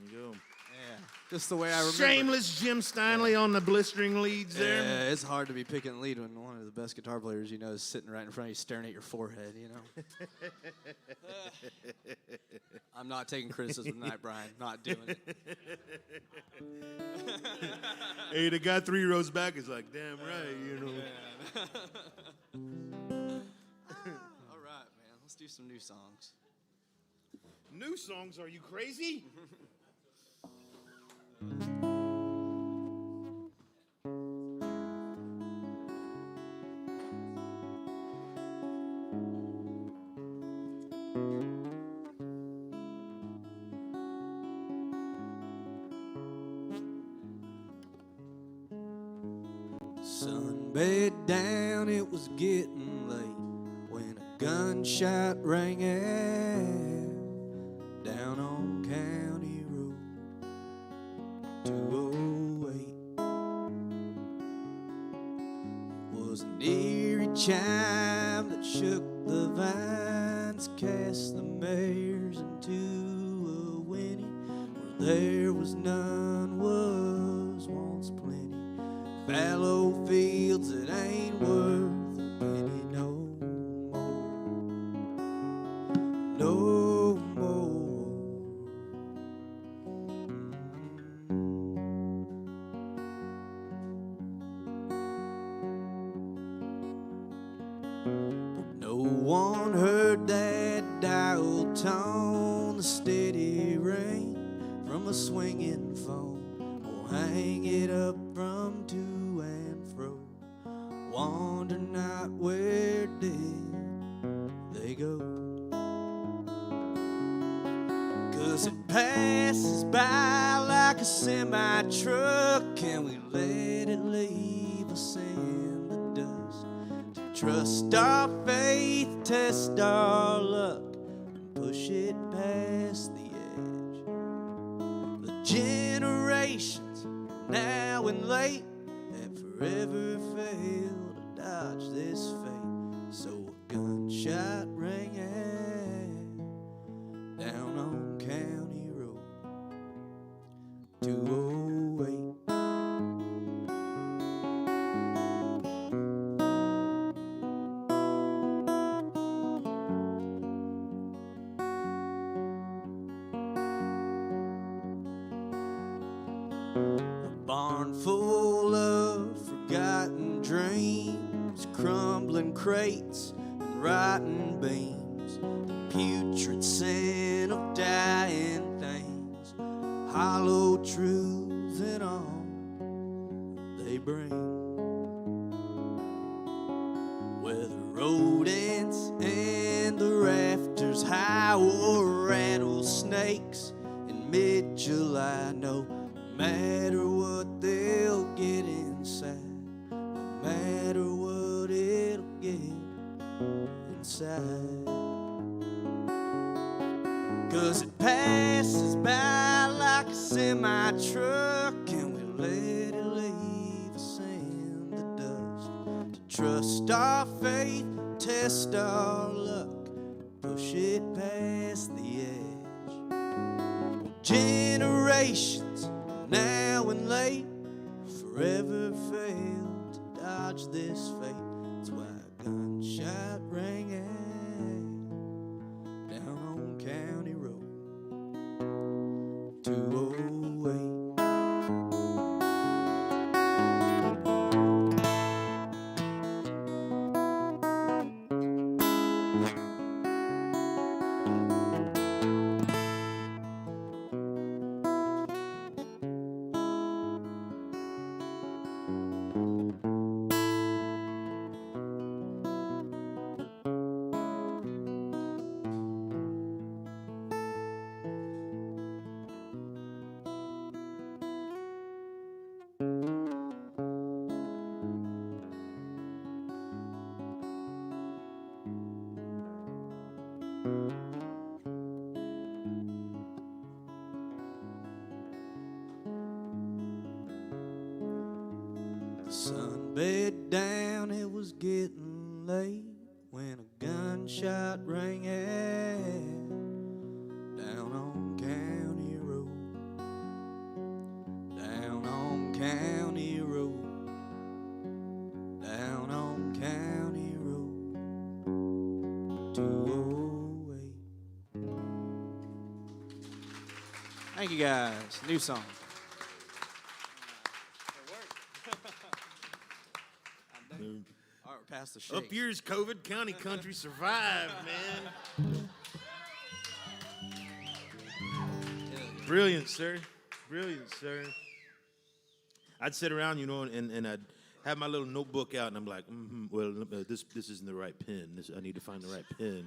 There you go. Yeah, just the way I remember. Shameless Jim Steinle on the blistering leads there. Yeah, it's hard to be picking lead when one of the best guitar players you know is sitting right in front of you staring at your forehead, you know. I'm not taking criticism tonight, Brian. Not doing it. Hey, the guy 3 rows back is like, damn right, you know. All right, man. Let's do some new songs. New songs? Are you crazy? Sun bed down, it was getting late when a gunshot rang out down on County Road 208. It was an eerie chime that shook the vines, cast the mares into a whinny. Where there was none was once plenty. Fallow fields that ain't worth a penny no more, no more. No one heard that dial tone, the steady ring from a swinging phone, or hang it up from to and fro. Wonder not where did they go, 'cause it passes by like a semi-truck. Can we let it leave us in the dust? To trust our faith, test our luck, and push it past the edge. The generations now and late have forever failed to dodge this fate. So a gunshot rang out down on County Road 208. Barn full of forgotten dreams, crumbling crates and rotten beams, the putrid scent of dying things, hollow truths and all they bring. Where the rodents and the rafters howl, rattlesnakes in mid-July, no matter what they'll get inside, no matter what it'll get inside. 'Cause it passes by like a semi-truck. Can we let it leave us in the dust? To trust our faith, test our luck, push it past the edge. Generations now and late forever failed to dodge this fate. That's why a gunshot rang out down on County Road 208. The sun bed down, it was getting late when a gunshot rang out down on County Road Thank you guys. New song. All right, we're past the shake. Up yours, COVID. County country survive, man. Brilliant, sir. Brilliant, sir. I'd sit around, and I'd have my little notebook out, and I'm like, this isn't the right pen. I need to find the right pen,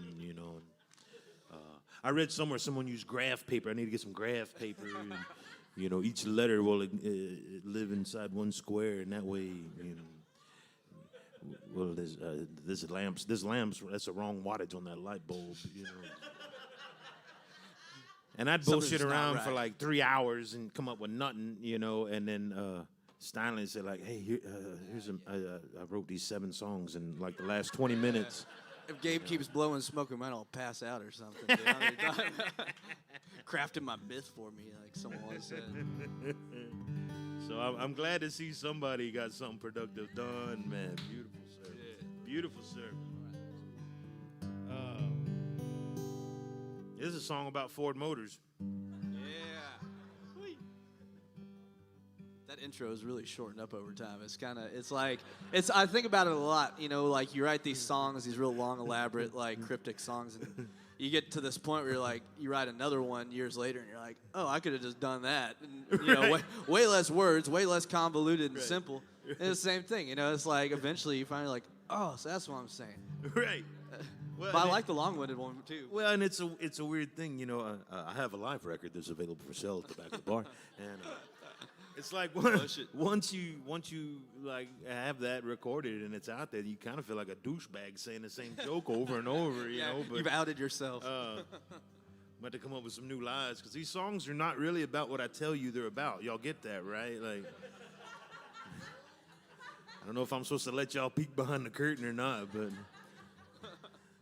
I read somewhere someone used graph paper. I need to get some graph paper. And, each letter will live inside one square, and that way, well, this lamp's, that's the wrong wattage on that light bulb, And I'd bullshit around for like 3 hours and come up with nothing, and then Steinle said like, hey, I wrote these 7 songs in like the last 20 minutes. If Gabe keeps blowing smoke, I might all pass out or something. Crafting my myth for me, like someone once said. So I'm glad to see somebody got something productive done, man. Beautiful service. Yeah. Beautiful service. This is a song about Ford Motors. Yeah. Sweet. That intro is really shortened up over time. I think about it a lot, like you write these songs, these real long, elaborate, like cryptic songs, and you get to this point where you're like, you write another one years later, and you're like, oh, I could have just done that. And, Right. way less words, way less convoluted and Right. simple. And it's the same thing, it's like eventually you finally like, oh, so that's what I'm saying. Right. Well, But I like the long-winded one too. Well, and it's a weird thing, I have a live record that's available for sale at the back of the bar, and it's like once you like have that recorded and it's out there, you kind of feel like a douchebag saying the same joke over and over, But you've outed yourself. I'm about to come up with some new lies because these songs are not really about what I tell you they're about. Y'all get that, right? Like, I don't know if I'm supposed to let y'all peek behind the curtain or not, but.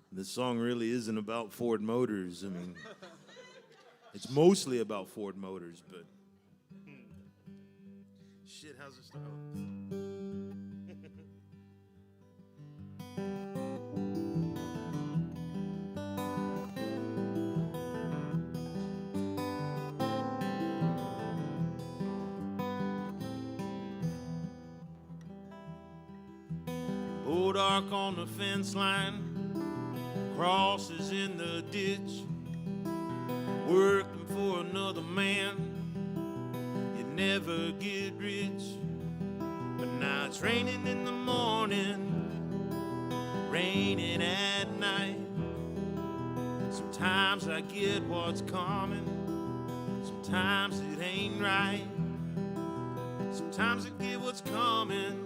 This song really isn't about Ford Motors. I mean, it's mostly about Ford Motors, but shit, how's it start? Old arc on the fence line. Crosses in the ditch, working for another man. You never get rich, but now it's raining in the morning, raining at night. Sometimes I get what's coming, sometimes it ain't right. Sometimes I get what's coming,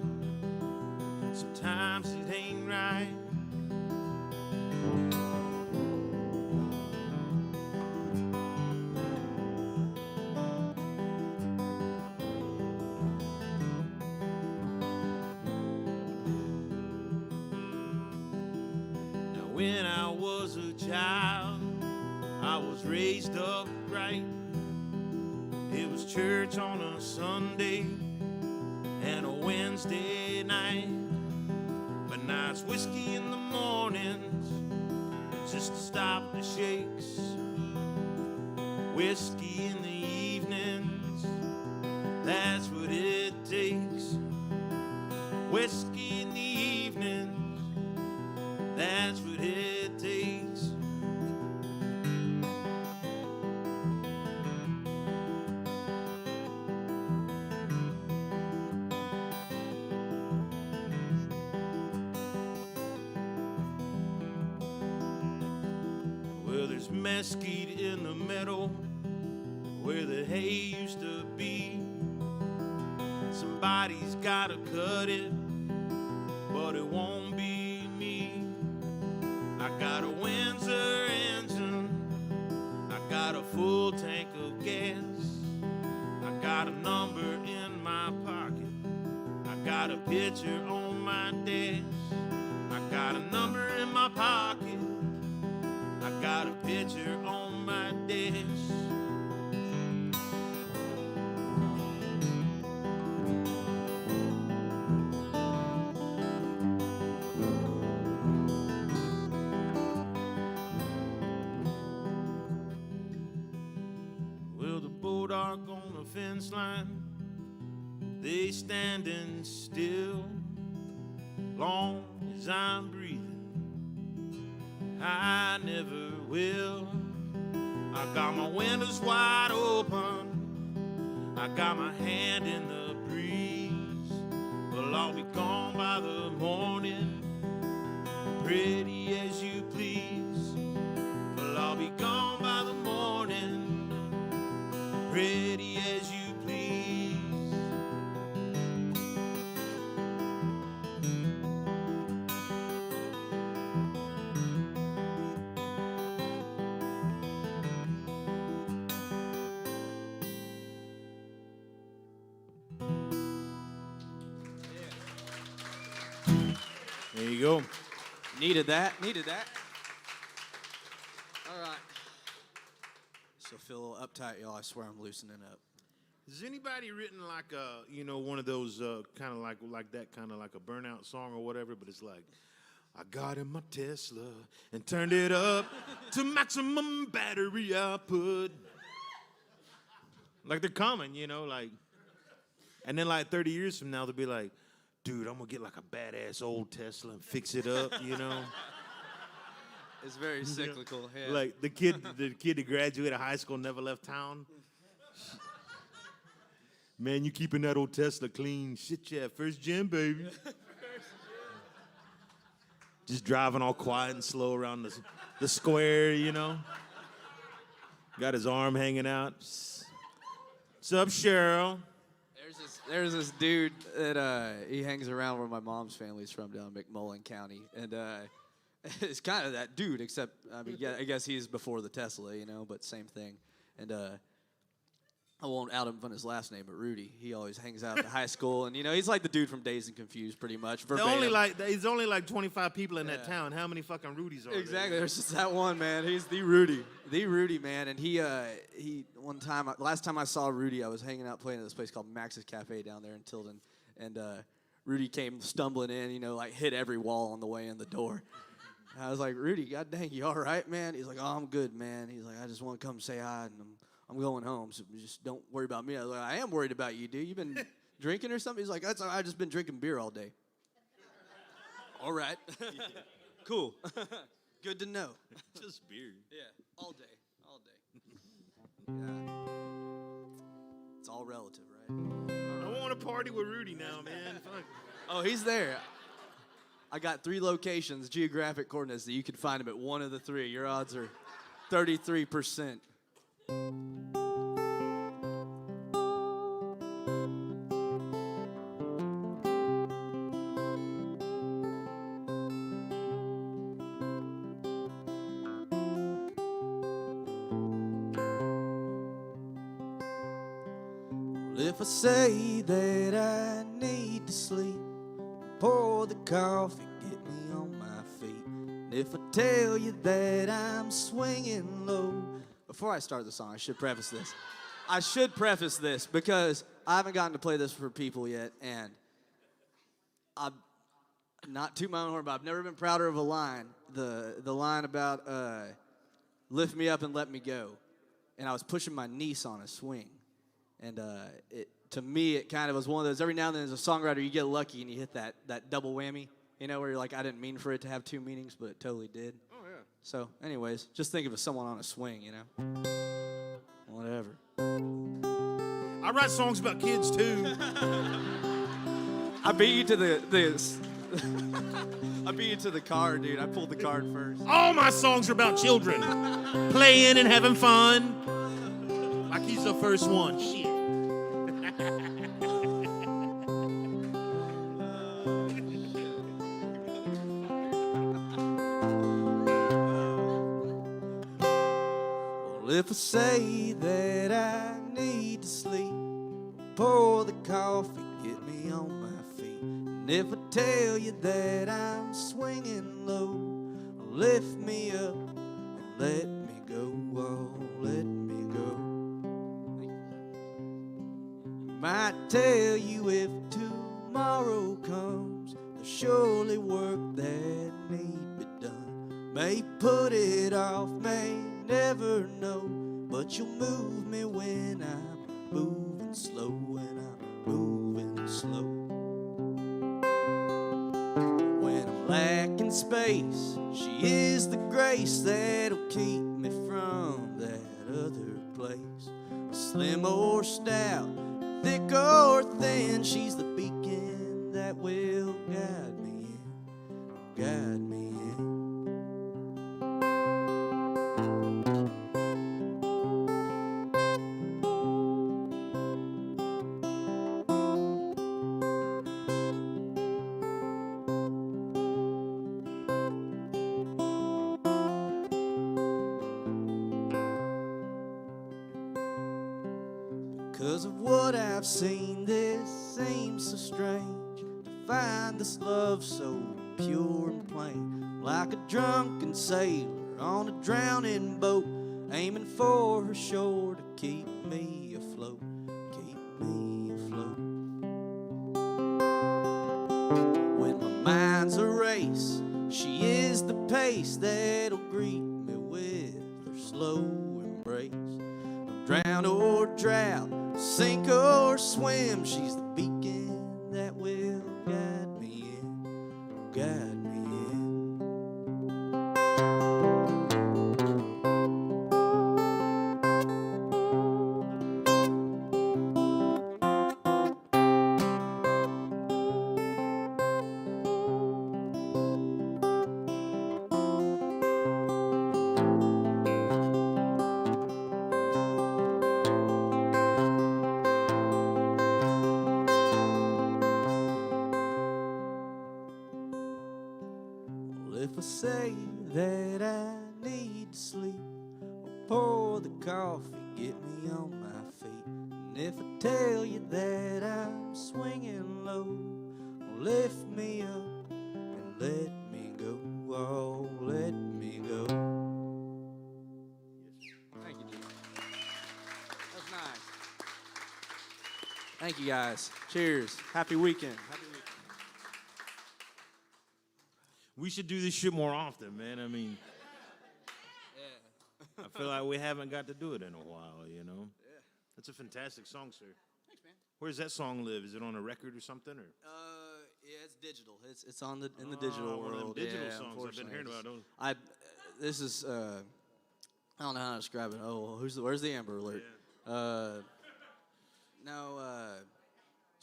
sometimes it ain't right. When I was a child, I was raised upright. It was church on a Sunday and a Wednesday night. But now it's whiskey in the mornings just to stop the shakes. Whiskey in the evenings, that's what it takes. Whiskey in the evenings, that's what it takes. Well, there's mesquite in the meadow where the hay used to be. Somebody's gotta cut it, but it won't be me. I got a Windsor engine, I got a full tank of gas, I got a number in my pocket, I got a picture on my desk, I got a number in my pocket, I got a picture on my desk. dark on the fence line, they standing still. Long as I'm breathing, I never will. I got my windows wide open, I got my hand in the breeze. Well, I'll be gone by the morning, pretty as you please. Well, I'll be gone by the morning, pretty as you please. There you go. Needed that. All right. So feel a little uptight, y'all. I swear I'm loosening up. Has anybody written like a, one of those kind of like that kind of like a burnout song or whatever, but it's like, I got in my Tesla and turned it up to maximum battery output. Like they're coming, like, and then like 30 years from now they'll be like, dude, I'm gonna get like a badass old Tesla and fix it up, It's very cyclical. Yeah. Like the kid that graduated high school never left town. Man, you keeping that old Tesla clean. Shit, yeah, first gen, baby. Just driving all quiet and slow around the square, Got his arm hanging out. What's up, Cheryl? There's this dude that he hangs around where my mom's family's from down in McMullen County, and it's kind of that dude, except I guess he's before the Tesla, but same thing. And I won't out him on his last name, but Rudy. He always hangs out at the high school, and he's like the dude from Dazed and Confused, pretty much. There's only like 25 people in that town. How many fucking Rudys are there? Exactly. There's just that one, man. He's the Rudy, man. And he last time I saw Rudy, I was hanging out playing at this place called Max's Cafe down there in Tilden, and Rudy came stumbling in, like hit every wall on the way in the door. And I was like, Rudy, god dang, you all right, man? He's like, oh, I'm good, man. He's like, I just want to come say hi, and I'm going home, so just don't worry about me. I was like, I am worried about you, dude. You been drinking or something? He's like, that's all right. I just been drinking beer all day. All right. Cool. Good to know. Just beer. Yeah, all day. Yeah. It's all relative, right? I want to party with Rudy now, man. Fuck. Oh, he's there. I got 3 locations, geographic coordinates, that you could find him at one of the 3. Your odds are 33%. If I say that I need to sleep, pour the coffee, get me on my feet. And if I tell you that I'm swinging low. Before I start the song, I should preface this because I haven't gotten to play this for people yet, and I'm not toot my own horn, but I've never been prouder of a line. The line about lift me up and let me go. And I was pushing my niece on a swing. And to me, it kind of was one of those, every now and then as a songwriter, you get lucky and you hit that double whammy, where you're like, I didn't mean for it to have 2 meanings, but it totally did. Oh, yeah. So, anyways, just think of someone on a swing, Whatever. I write songs about kids, too. I beat you to I beat you to the card, dude. I pulled the card first. All my songs are about children. Playing and having fun. Like he's the first one. Shit. Well, if I say that I need to sleep, pour the coffee, get me on my feet. And if I tell you that I'm swinging low, lift me up and let me go. Oh, let me go. Might tell you if tomorrow comes, there's surely work that need be done. May put it off, may never know, but you'll move me when I'm moving slow, and I'm moving slow. When I'm lacking space, she is the grace that'll keep me from that other place. Slim or stout, thick or thin, she's the beacon that will guide me in, guide me in. 'Cause of what I've seen, this seems so strange, to find this love so pure and plain, like a drunken sailor on a drowning boat, aiming for her shore to keep me afloat, keep me afloat. When my mind's a race, she is the pace that'll greet me with her slow embrace. Drown or drown, sink or swim, she's the beacon that will guide me in, guide me in. If I say that I need to sleep, or pour the coffee, get me on my feet. And if I tell you that I'm swinging low, lift me up and let me go. Oh, let me go. Thank you, dude. That's nice. Thank you, guys. Cheers. Happy weekend. Happy weekend. We should do this shit more often, man. I mean, Yeah. I feel like we haven't got to do it in a while, you know? Yeah. That's a fantastic song, sir. Thanks, man. Where does that song live? Is it on a record or something? Or? Yeah, it's digital. It's on the in the digital one of them world. digital yeah, songs. I've been hearing about those. This is I don't know how to describe it. Oh, where's the Amber Alert? Yeah. No.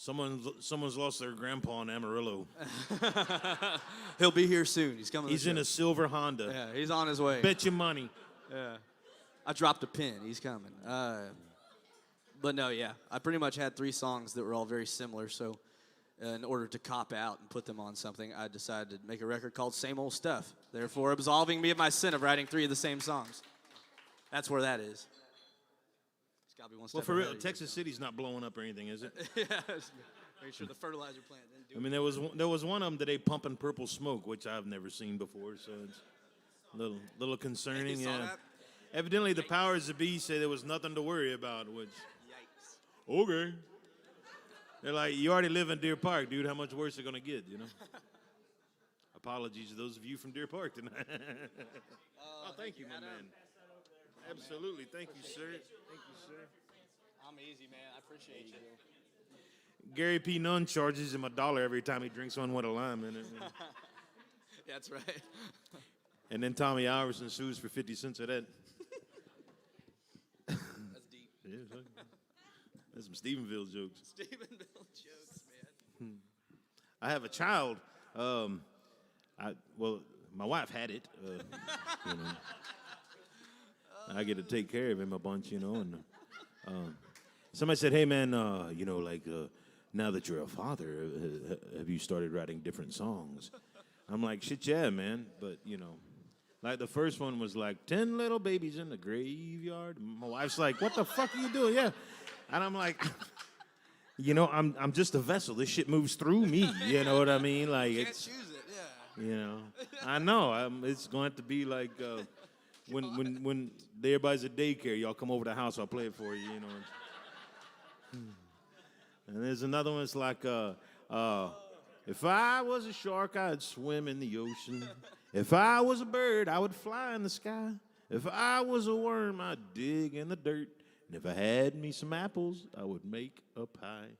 Someone's lost their grandpa in Amarillo. He'll be here soon. He's coming. He's in a silver Honda. Yeah, he's on his way. Bet you money. Yeah. I dropped a pin. He's coming. But no, yeah. I pretty much had 3 songs that were all very similar. So, in order to cop out and put them on something, I decided to make a record called Same Old Stuff. Therefore, absolving me of my sin of writing 3 of the same songs. That's where that is. It's got to be one step Well, for real, ahead. Texas City's not blowing up or anything, is it? Yeah. Make sure the fertilizer plant didn't do I mean, there was one of them today pumping purple smoke, which I've never seen before, so it's a little concerning. You saw Yeah. that? Evidently, the powers that be say there was nothing to worry about, which, Yikes. okay. They're like, you already live in Deer Park, dude. How much worse is it going to get, you know? Apologies to those of you from Deer Park tonight. Oh, thank you, my man. Absolutely. Thank you, sir. Thank you, sir. I'm easy, man. I appreciate you. Gary P. Nunn charges him $1 every time he drinks one with a lime in it. Yeah, that's right. And then Tommy Iverson sues for 50 cents of that. That's deep. Yeah, that's some Stephenville jokes. Stephenville jokes, man. I have a child. My wife had it. You know. I get to take care of him a bunch, you know. And somebody said, "Hey, man, now that you're a father, have you started writing different songs?" I'm like, "Shit, yeah, man." But you know, like the first one was like 10 little babies in the graveyard. My wife's like, "What the fuck are you doing?" Yeah, and I'm like. You know, I'm just a vessel. This shit moves through me. You know what I mean? Like Can't it's, choose it, yeah. you know, I know. It's going to be like when everybody's at daycare, y'all come over to the house, I'll play it for you. You know. And there's another one. It's like, if I was a shark, I'd swim in the ocean. If I was a bird, I would fly in the sky. If I was a worm, I'd dig in the dirt. And if I had me some apples, I would make a pie.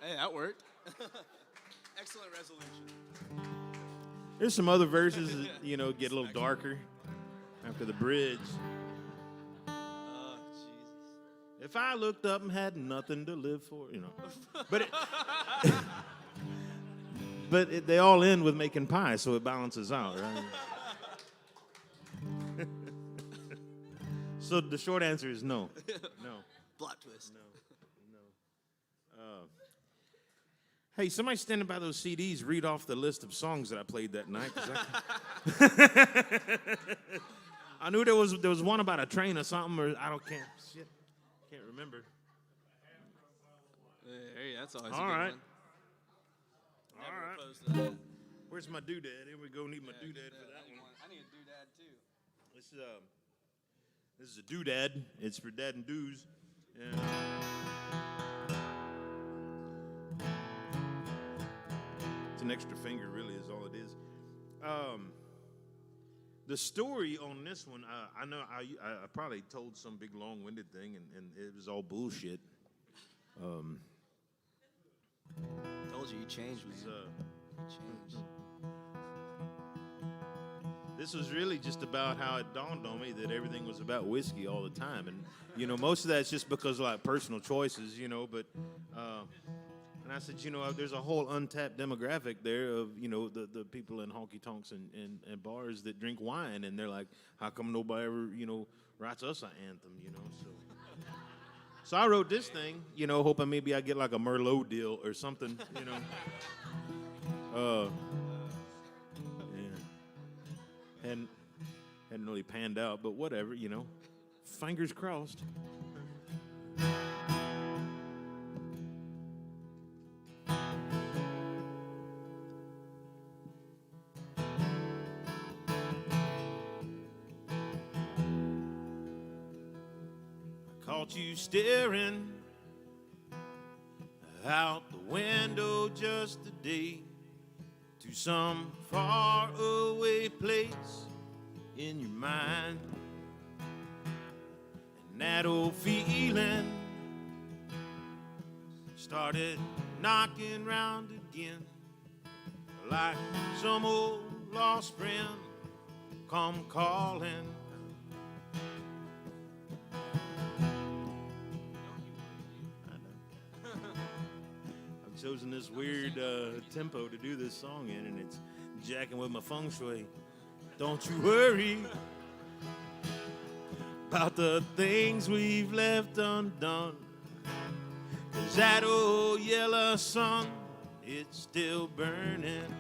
Hey, that worked. Excellent resolution. There's some other verses that, you know, get a little darker after the bridge. Oh, Jesus. If I looked up and had nothing to live for, you know. But they all end with making pie, so it balances out, right? So the short answer is no. No. Plot twist. No. Hey, somebody standing by those CDs, read off the list of songs that I played that night. 'Cause I knew there was one about a train or something, or can't remember. Hey, that's always All a good right. one. All right. Opposed to that. Where's my doodad? Here we go. Need my doodad for that one. I need a doodad too. This is a doodad. It's for dad and doos. And it's an extra finger, really, is all it is. The story on this one, I know I probably told some big long-winded thing, and it was all bullshit. Told you changed, man. Changed. This was really just about how it dawned on me that everything was about whiskey all the time. And, you know, most of that's just because of, like, personal choices, you know. But, and I said, you know, there's a whole untapped demographic there of, you know, the people in honky-tonks and bars that drink wine. And they're like, how come nobody ever, you know, writes us an anthem, you know? So I wrote this thing, you know, hoping maybe I get, like, a Merlot deal or something, you know. Hadn't really panned out, but whatever, you know. Fingers crossed. I caught you staring out the window just today to some far away place in your mind. And that old feeling started knocking round again, like some old lost friend come calling. I've chosen this weird tempo to do this song in, and it's jacking with my feng shui. Don't you worry about the things we've left undone, 'cause that old yellow sun, it's still burning.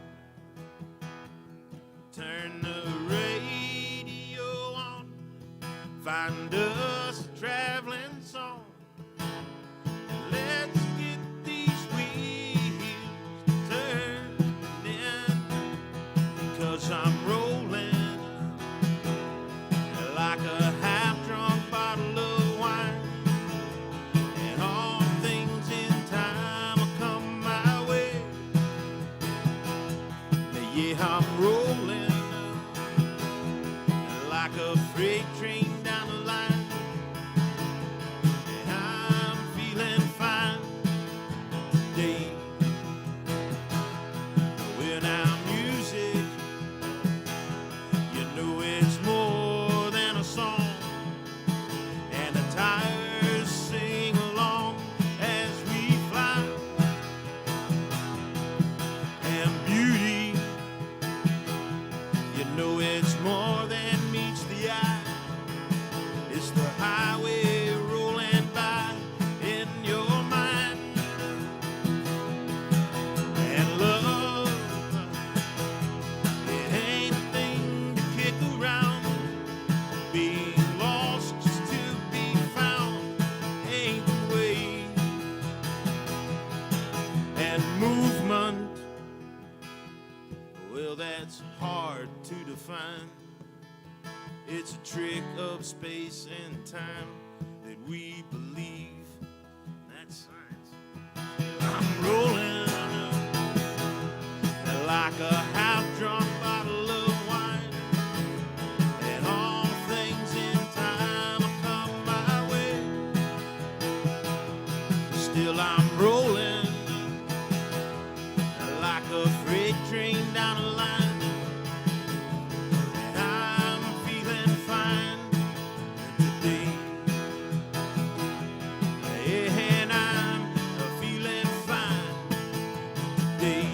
Turn the radio on, find us a traveling song, and let's get these wheels turning, 'cause I'm rolling like a half-drunk bottle of wine, and all things in time will come my way. Yeah, I'm rolling like a freight train down the line, and I'm feeling fine today. Well, now music, you know it's more than a song, and the tires sing along as we fly. And beauty, you know it's more than meets the eye. It's the highway rolling by in your mind. And love, it ain't a thing to kick around. Being lost just to be found ain't the way. And movement, well, that's hard to define. It's a trick of space and time that we believe. That's science. I'm rolling like a half-drunk bottle of wine, and all things in time will come Still I'm rolling like a freight train down a line. And I'm feeling fine today. Yeah, and I'm feeling fine today.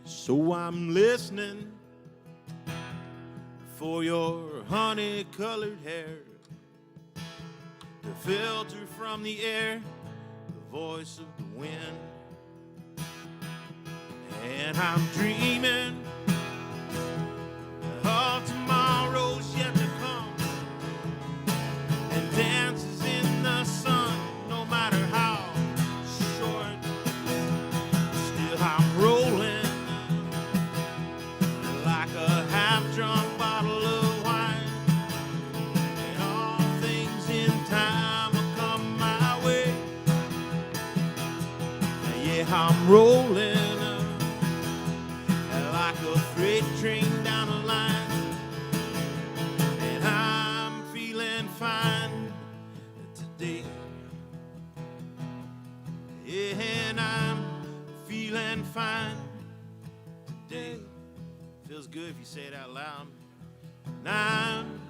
So I'm listening for your honey-colored hair to filter from the air the voice of the wind. And I'm dreaming of tomorrow's yet to come, and dances in the sun, no matter how short. Still I'm rolling like a half-drunk bottle of wine, and all things in time will come my way. Yeah, I'm rolling like a freight train down a line, and I'm feeling fine today. Yeah, and I'm feeling fine today. Feels good if you say it out loud. And I'm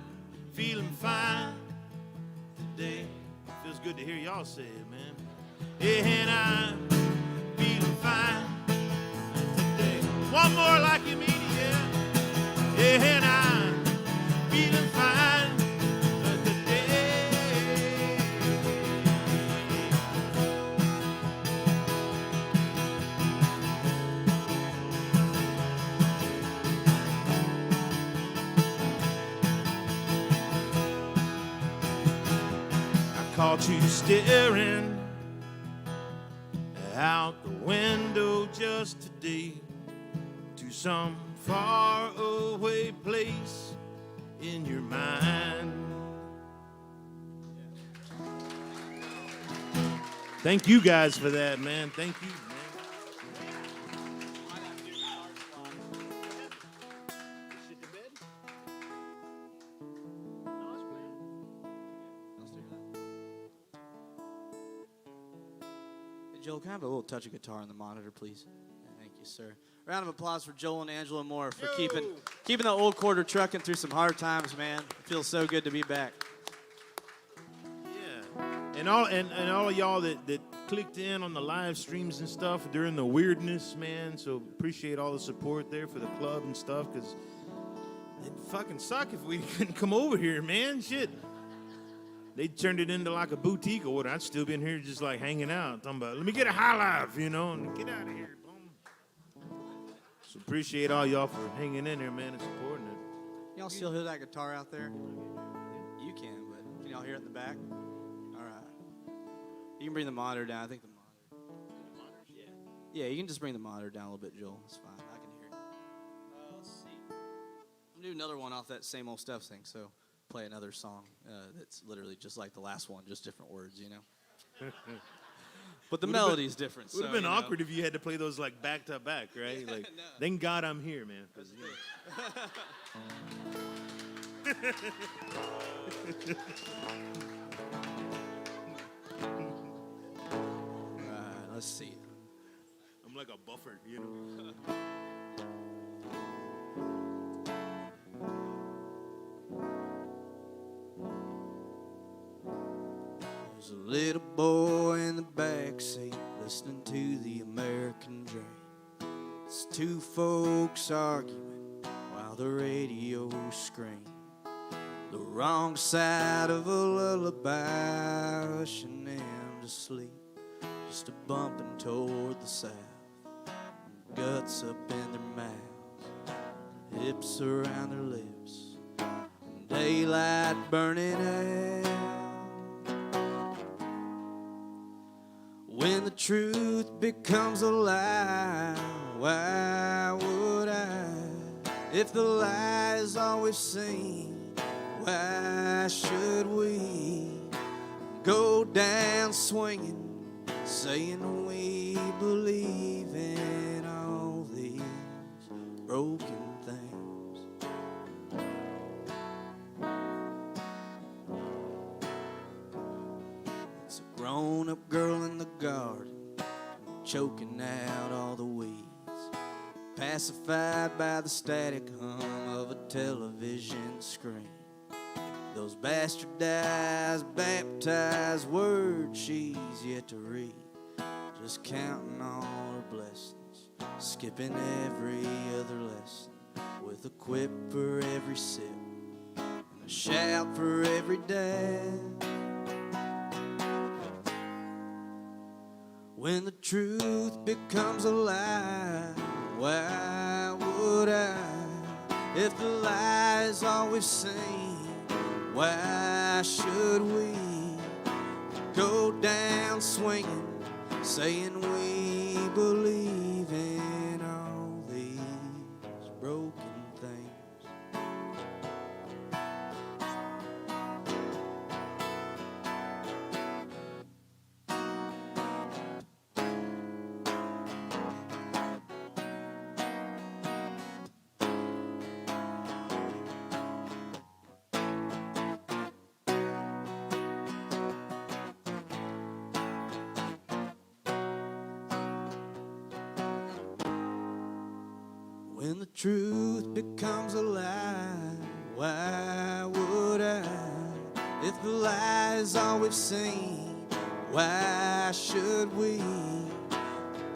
feeling fine today. Feels good to hear y'all say it, man. Yeah, and I'm feeling fine today. One more like you mean it, yeah. Yeah, and I'm feeling fine today. I caught you staring out the window just today to some far away place in your mind. Thank you guys for that, man. Thank you, man. Joel, can I have a little touch of guitar on the monitor, please? Thank you, sir. Round of applause for Joel and Angela Moore for keeping the old quarter trucking through some hard times, man. It feels so good to be back. Yeah, and all of y'all that clicked in on the live streams and stuff during the weirdness, man. So appreciate all the support there for the club and stuff, because it'd fucking suck if we couldn't come over here, man. Shit. They turned it into like a boutique or whatever. I'd still been here just like hanging out, talking about, let me get a high life, you know, and get out of here. Boom. So appreciate all y'all for hanging in there, man, and supporting it. Y'all still hear that guitar out there? You can, but can y'all hear it in the back? All right. You can bring the monitor down. I think the monitor. Yeah, you can just bring the monitor down a little bit, Joel. It's fine. I can hear it. Let's see. I'm going to do another one off that same old stuff thing, so play another song that's literally just like the last one, just different words, you know? But the melody's different. It would have been awkward if you had to play those like back to back, right? Like, no. Thank God I'm here, man. All right, let's see. I'm like a buffer, you know? There's a little boy in the backseat listening to the American Dream. It's two folks arguing while the radio screams. The wrong side of a lullaby rushing them to sleep. Just a bumping toward the south, guts up in their mouths, hips around their lips, and daylight burning out. When When the truth becomes a lie, why would I? If the lie is all we've seen, why should we go down swinging, saying we believe in all these broken things? It's a grown-up girl in the garden, choking out all the weeds, pacified by the static hum of a television screen. Those bastardized, baptized words she's yet to read, just counting all her blessings, skipping every other lesson, with a quip for every sip and a shout for every dad. When the truth becomes a lie, why would I? If the lie is all we've seen, why should we go down swinging, saying we believe in all these broken things? When the truth becomes a lie, why would I? If the lie is all we've seen, why should we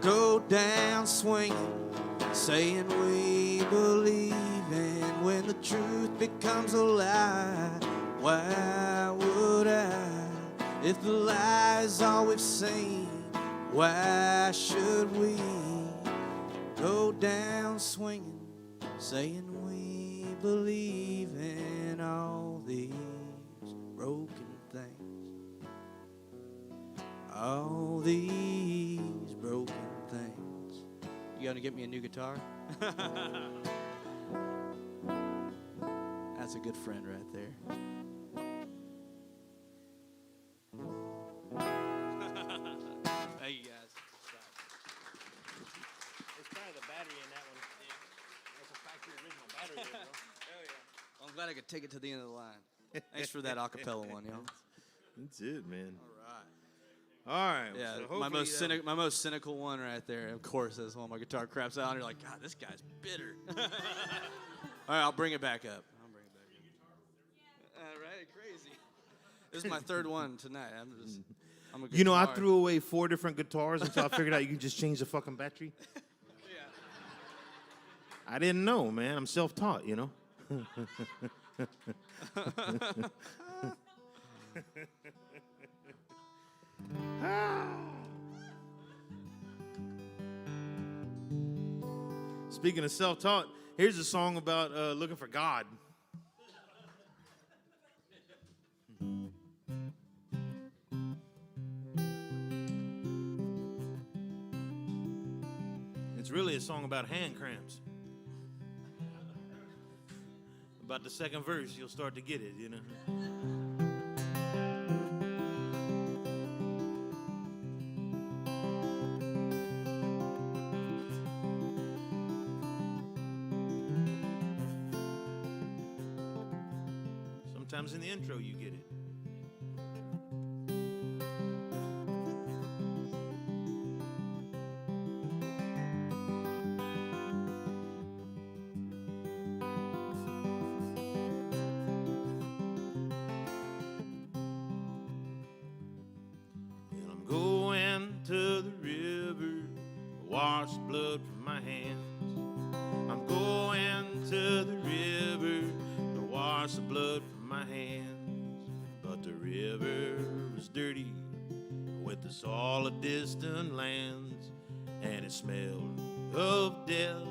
go down swinging, saying we believe in? When the truth becomes a lie, why would I? If the lie is all we've seen, why should we go down swinging, saying we believe in all these broken things? All these broken things. You gonna get me a new guitar? That's a good friend right there. Thank you guys. It's kind of the battery in that one. Yeah. That's a factory original battery there, bro. Oh, yeah. Well, I'm glad I could take it to the end of the line. Thanks for that acapella one, y'all. That's it, man. All All right. Yeah, so my most cynical one right there, of course, is when my guitar craps out and you're like, God, this guy's bitter. All right, I'll bring it back up. All right, crazy. This is my third one tonight. I'm a You know, I guitar- threw away 4 different guitars until I figured out you can just change the fucking battery. Yeah. I didn't know, man. I'm self-taught, you know. Speaking of self-taught, here's a song about looking for God. It's really a song about hand cramps. About the second verse, you'll start to get it, you know. Sometimes in the intro you get it. And I'm going to the river, wash blood from my hands. I'm going to the river to wash the blood from my hands. But the river was dirty with the salt of distant lands, and it smelled of death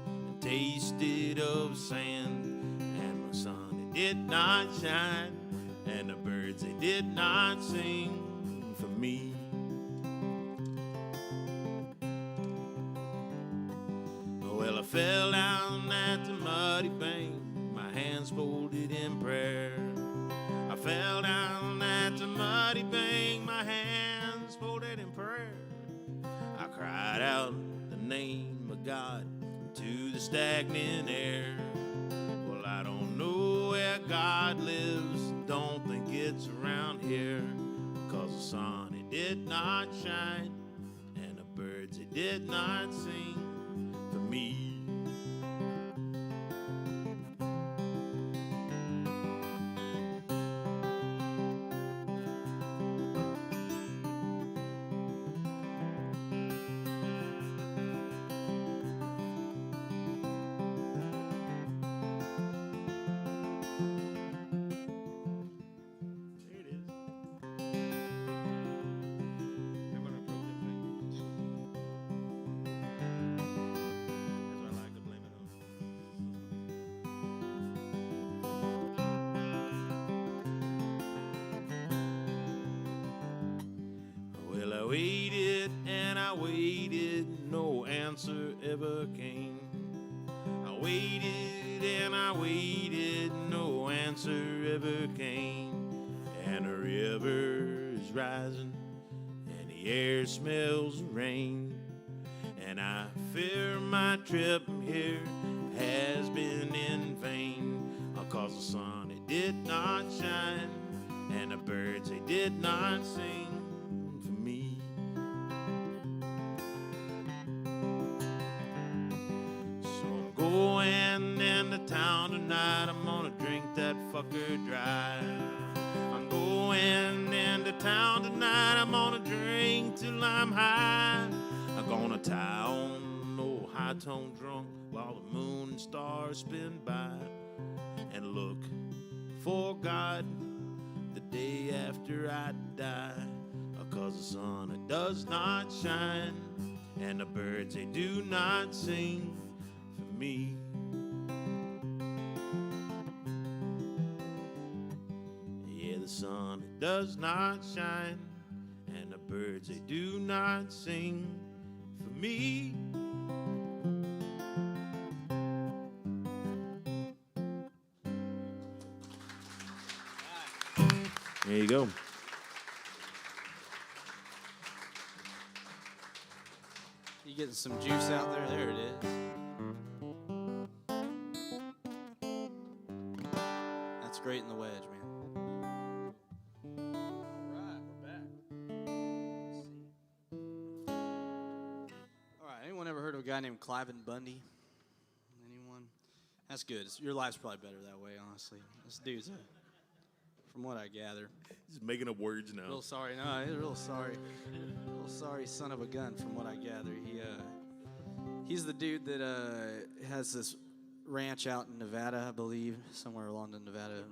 and tasted of sand. And my sun, it did not shine, and the birds, they did not sing for me. muddy bank, my hands folded in prayer. I fell down at the muddy bank, my hands folded in prayer. I cried out the name of God to the stagnant air. Well, I don't know where God lives, don't think it's around here, 'cause the sun, it did not shine, and the birds, they did not sing for me. Well, I waited and I waited, no answer ever came. I waited and I waited, no answer ever came. And the river is rising and the air smells of rain. And I fear my trip here has been in vain, 'cause the sun, it did not shine, and the birds, they did not sing for me. So I'm going into town tonight, I'm gonna drink that fucker dry. I'm going into town tonight, I'm gonna drink till I'm high. I'm gonna tie on no high-tone drunk while the moon and stars spin by, and look for God the day after I die, 'cause the sun, it does not shine, and the birds, they do not sing for me. Yeah, the sun, it does not shine, and the birds, they do not sing for me. There you go. You getting some juice out there? There it is. That's great in the wedge, man. All right, we're back. All right, anyone ever heard of a guy named Cliven Bundy? Anyone? That's good. Your life's probably better that way, honestly. This dude's from what I gather. He's making up words now. Real sorry. No, he's real sorry. Real sorry son of a gun, from what I gather. He's the dude that has this ranch out in Nevada, I believe, somewhere along in Nevada.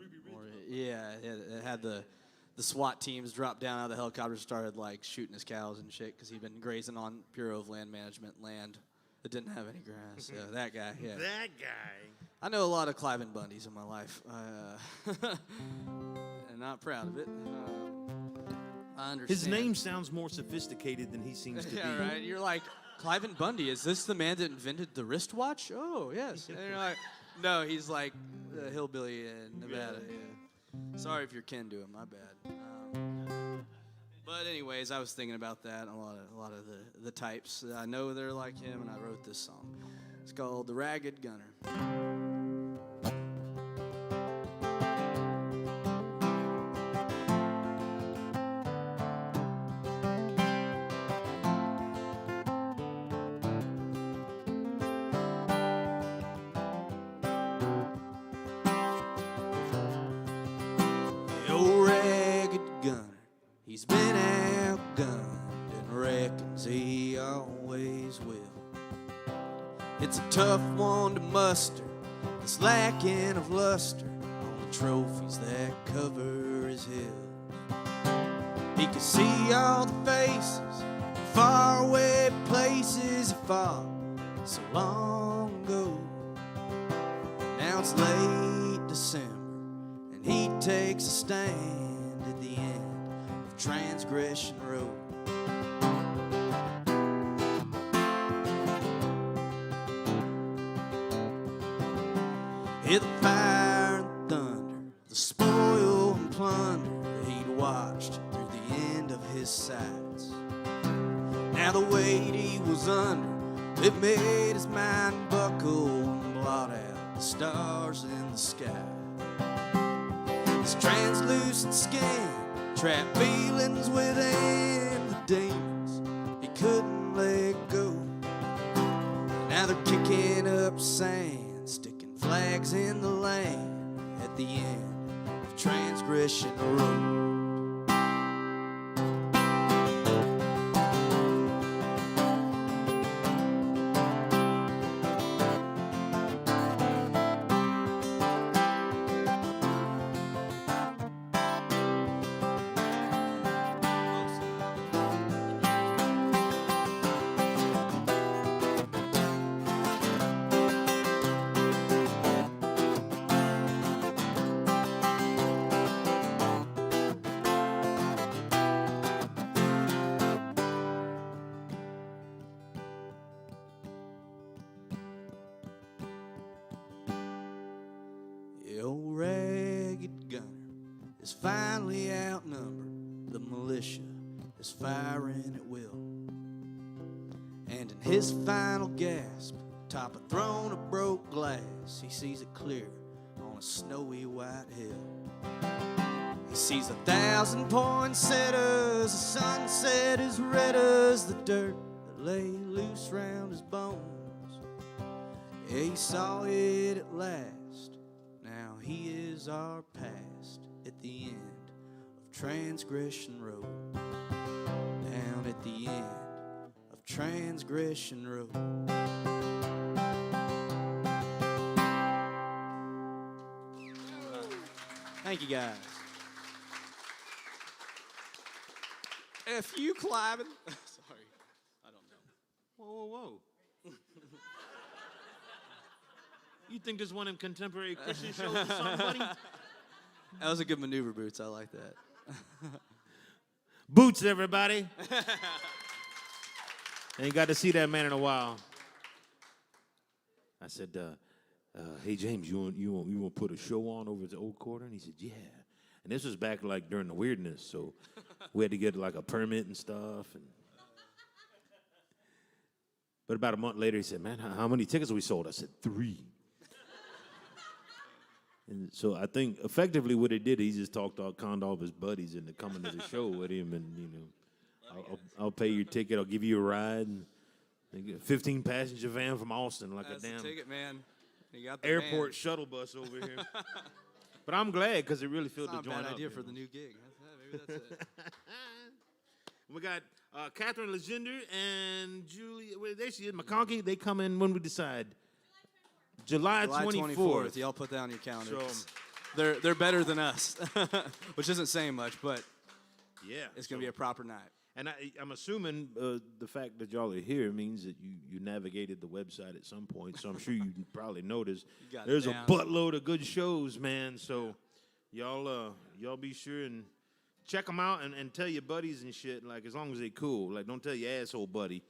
Yeah, it had the SWAT teams drop down out of the helicopter, started like shooting his cows and shit because he'd been grazing on Bureau of Land Management land that didn't have any grass. Yeah, that guy. Yeah. That guy. I know a lot of Cliven Bundys in my life. And not proud of it. I understand. His name sounds more sophisticated than he seems to be. Yeah, right. You're like, Cliven Bundy, is this the man that invented the wristwatch? Oh, yes. And you're like, no, he's like a hillbilly in Nevada. Yeah. Sorry if you're kin to him. My bad. But anyways, I was thinking about that. A lot of the types. I know they're like him, and I wrote this song. It's called "The Ragged Gunner." He's been outgunned and reckons he always will. It's a tough one to muster, this lacking of luster on the trophies that cover his hill. He could see all the faces in faraway places he fought so long ago. Now it's late December and he takes a stand at the end Transgression Road. hear the fire and thunder, the spoil and plunder that he'd watched through the end of his sights. Now the weight he was under, it made his mind buckle and blot out the stars in the sky. His translucent skin trapped feelings within the demons he couldn't let go. Now they're kicking up sand, sticking flags in the land at the end of Transgression Road. The old ragged gunner is finally outnumbered. The militia is firing at will. And in his final gasp, atop a throne of broke glass, he sees it clear on a snowy white hill. He sees 1,000 poinsettias, the sunset as red as the dirt that lay loose round his bones. Yeah, he saw it at last. Now he is our past at the end of Transgression Road. Down at the end of Transgression Road. Thank you, guys. F you, climbing. Sorry, I don't know. Whoa, whoa, whoa. You think this one of them contemporary Christian shows or something, buddy? That was a good maneuver, Boots. I like that. Boots, everybody. Ain't got to see that man in a while. I said, hey, James, you want to put a show on over at the Old Quarter? And he said, yeah. And this was back like during the weirdness, so we had to get like a permit and stuff. But about a month later, he said, man, how many tickets we sold? I said, 3. And so I think effectively what he did, he just conned all of his buddies into coming to the show with him, and I'll pay your ticket, I'll give you a ride, and 15 passenger van from Austin, like That's a damn the ticket, man. You got the airport van. shuttle bus over here. But I'm glad because it really filled the Not a joint bad up. idea for the new gig. Maybe that's it. We got Catherine Legender and Julie. Well, there she is, McConkey. They come in when we decide. July 24th. Y'all put that on your calendar. So, They're better than us, which isn't saying much, but yeah, it's going to be a proper night. And I'm assuming the fact that y'all are here means that you navigated the website at some point. So I'm sure you probably noticed there's a buttload of good shows, man. So y'all be sure and check them out and tell your buddies and shit. Like, as long as they cool. Like, don't tell your asshole buddy.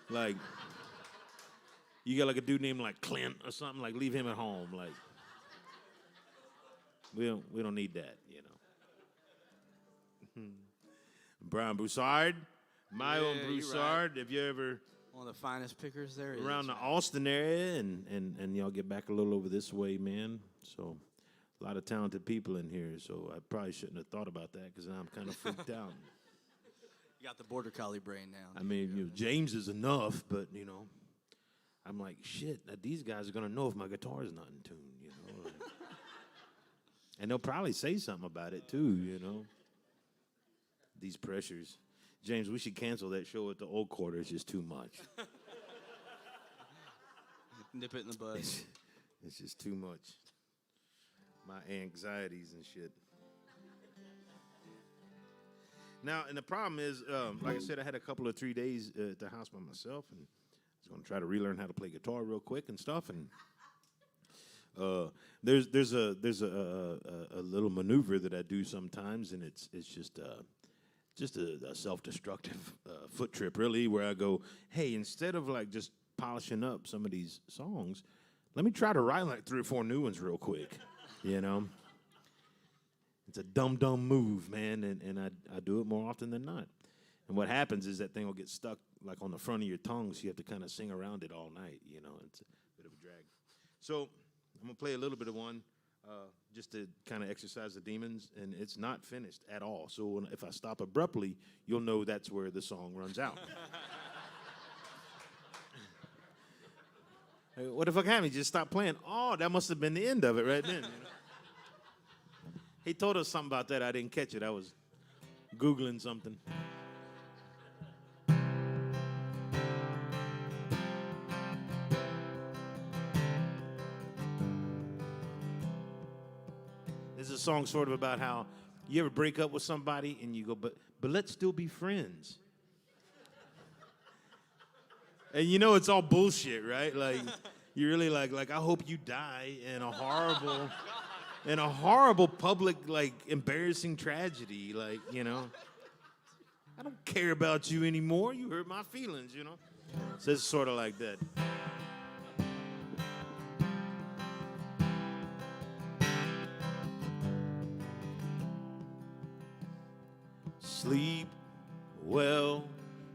Like, you got like a dude named like Clint or something. Like, leave him at home. Like, we don't need that, you know. Brian Broussard, my own Broussard. Right. If you ever one of the finest pickers there around the Austin area, and y'all get back a little over this way, man. So a lot of talented people in here. So I probably shouldn't have thought about that because I'm kind of freaked out. You got the border collie brain now. I mean, James is enough, but I'm like, shit. These guys are gonna know if my guitar is not in tune, and they'll probably say something about it too, These pressures. James, we should cancel that show at the Old Quarter. It's just too much. Nip it in the bud. It's just too much. My anxieties and shit. Now, and the problem is, like I said, I had a couple of 3 days at the house by myself, and I was going to try to relearn how to play guitar real quick and stuff. And there's a little maneuver that I do sometimes, and it's just a self-destructive foot trip, really, where I go, hey, instead of like just polishing up some of these songs, let me try to write like 3 or 4 new ones real quick, you know? It's a dumb move, man, and I do it more often than not. And what happens is that thing will get stuck like on the front of your tongue, so you have to kind of sing around it all night, you know? It's a bit of a drag. So I'm going to play a little bit of one just to kind of exercise the demons, and it's not finished at all. So if I stop abruptly, you'll know that's where the song runs out. What if I can just stop playing? Oh, that must have been the end of it right then. You know? He told us something about that. I didn't catch it. I was Googling something. This is a song sort of about how you ever break up with somebody and you go, but let's still be friends. And you know it's all bullshit, right? Like you really like I hope you die in a horrible public, like embarrassing tragedy. Like, you know, I don't care about you anymore. You hurt my feelings, you know. So it's sort of like that. Sleep well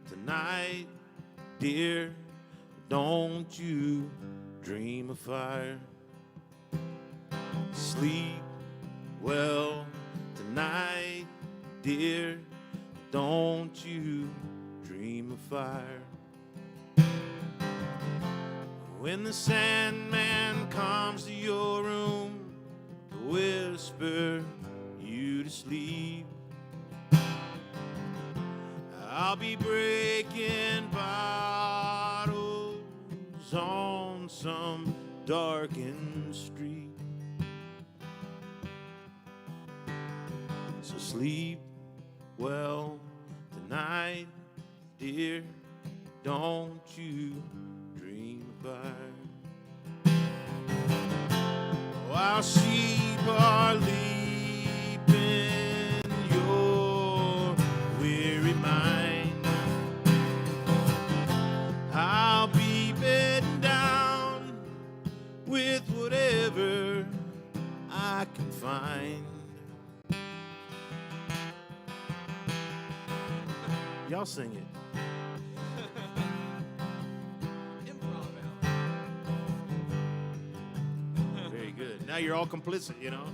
tonight, dear. Don't you dream of fire. Sleep well tonight, dear. Don't you dream of fire. When the Sandman comes to your room to whisper you to sleep, I'll be breaking bottles on some darkened street. So sleep well tonight, dear. Don't you dream of fire. While sheep are leaping your weary mind, I'll be bedding down with whatever I can find. Y'all sing it. Very good. Now you're all complicit, you know.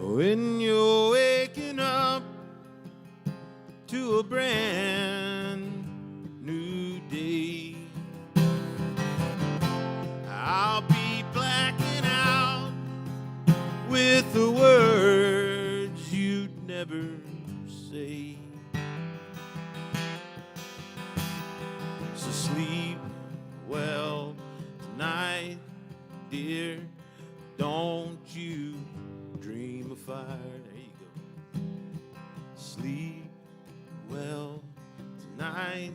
When you're waking up to a brand new day, I'll be blacking out with the words you'd never say. So sleep well tonight, dear. Don't you dream of fire. There you go. Sleep well tonight,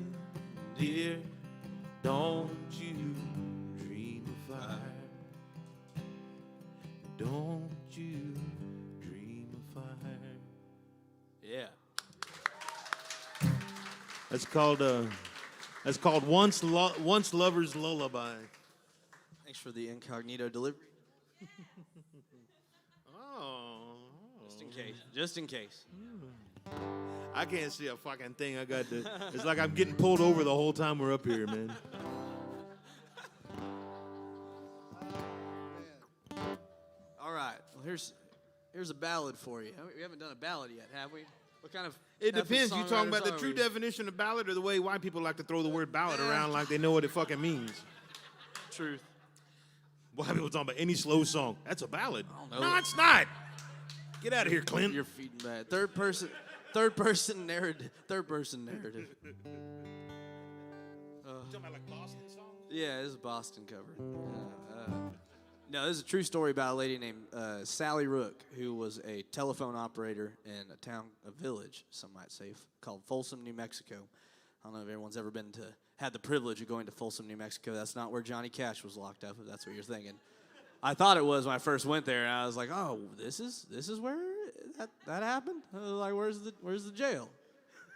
dear. Don't you dream of fire. Don't you dream of fire. Yeah. That's called Once Lover's Lullaby. Thanks for the incognito delivery. Oh. Just in case. I can't see a fucking thing. It's like I'm getting pulled over the whole time we're up here, man. All right. Well, here's a ballad for you. We haven't done a ballad yet, have we? What kind of? It depends. You talking about the true definition of ballad or the way white people like to throw the word ballad around like they know what it fucking means? Truth. White people talking about any slow song. That's a ballad. No, it's not. Get out of here, Clint. You're feeding bad. Third person narrative. Talking about like Boston songs? Yeah, this is a Boston cover. No, this is a true story about a lady named Sally Rook, who was a telephone operator in a village, some might say, called Folsom, New Mexico. I don't know if everyone's ever had the privilege of going to Folsom, New Mexico. That's not where Johnny Cash was locked up, if that's what you're thinking. I thought it was when I first went there, and I was like, oh, this is where that happened? Like, where's the jail?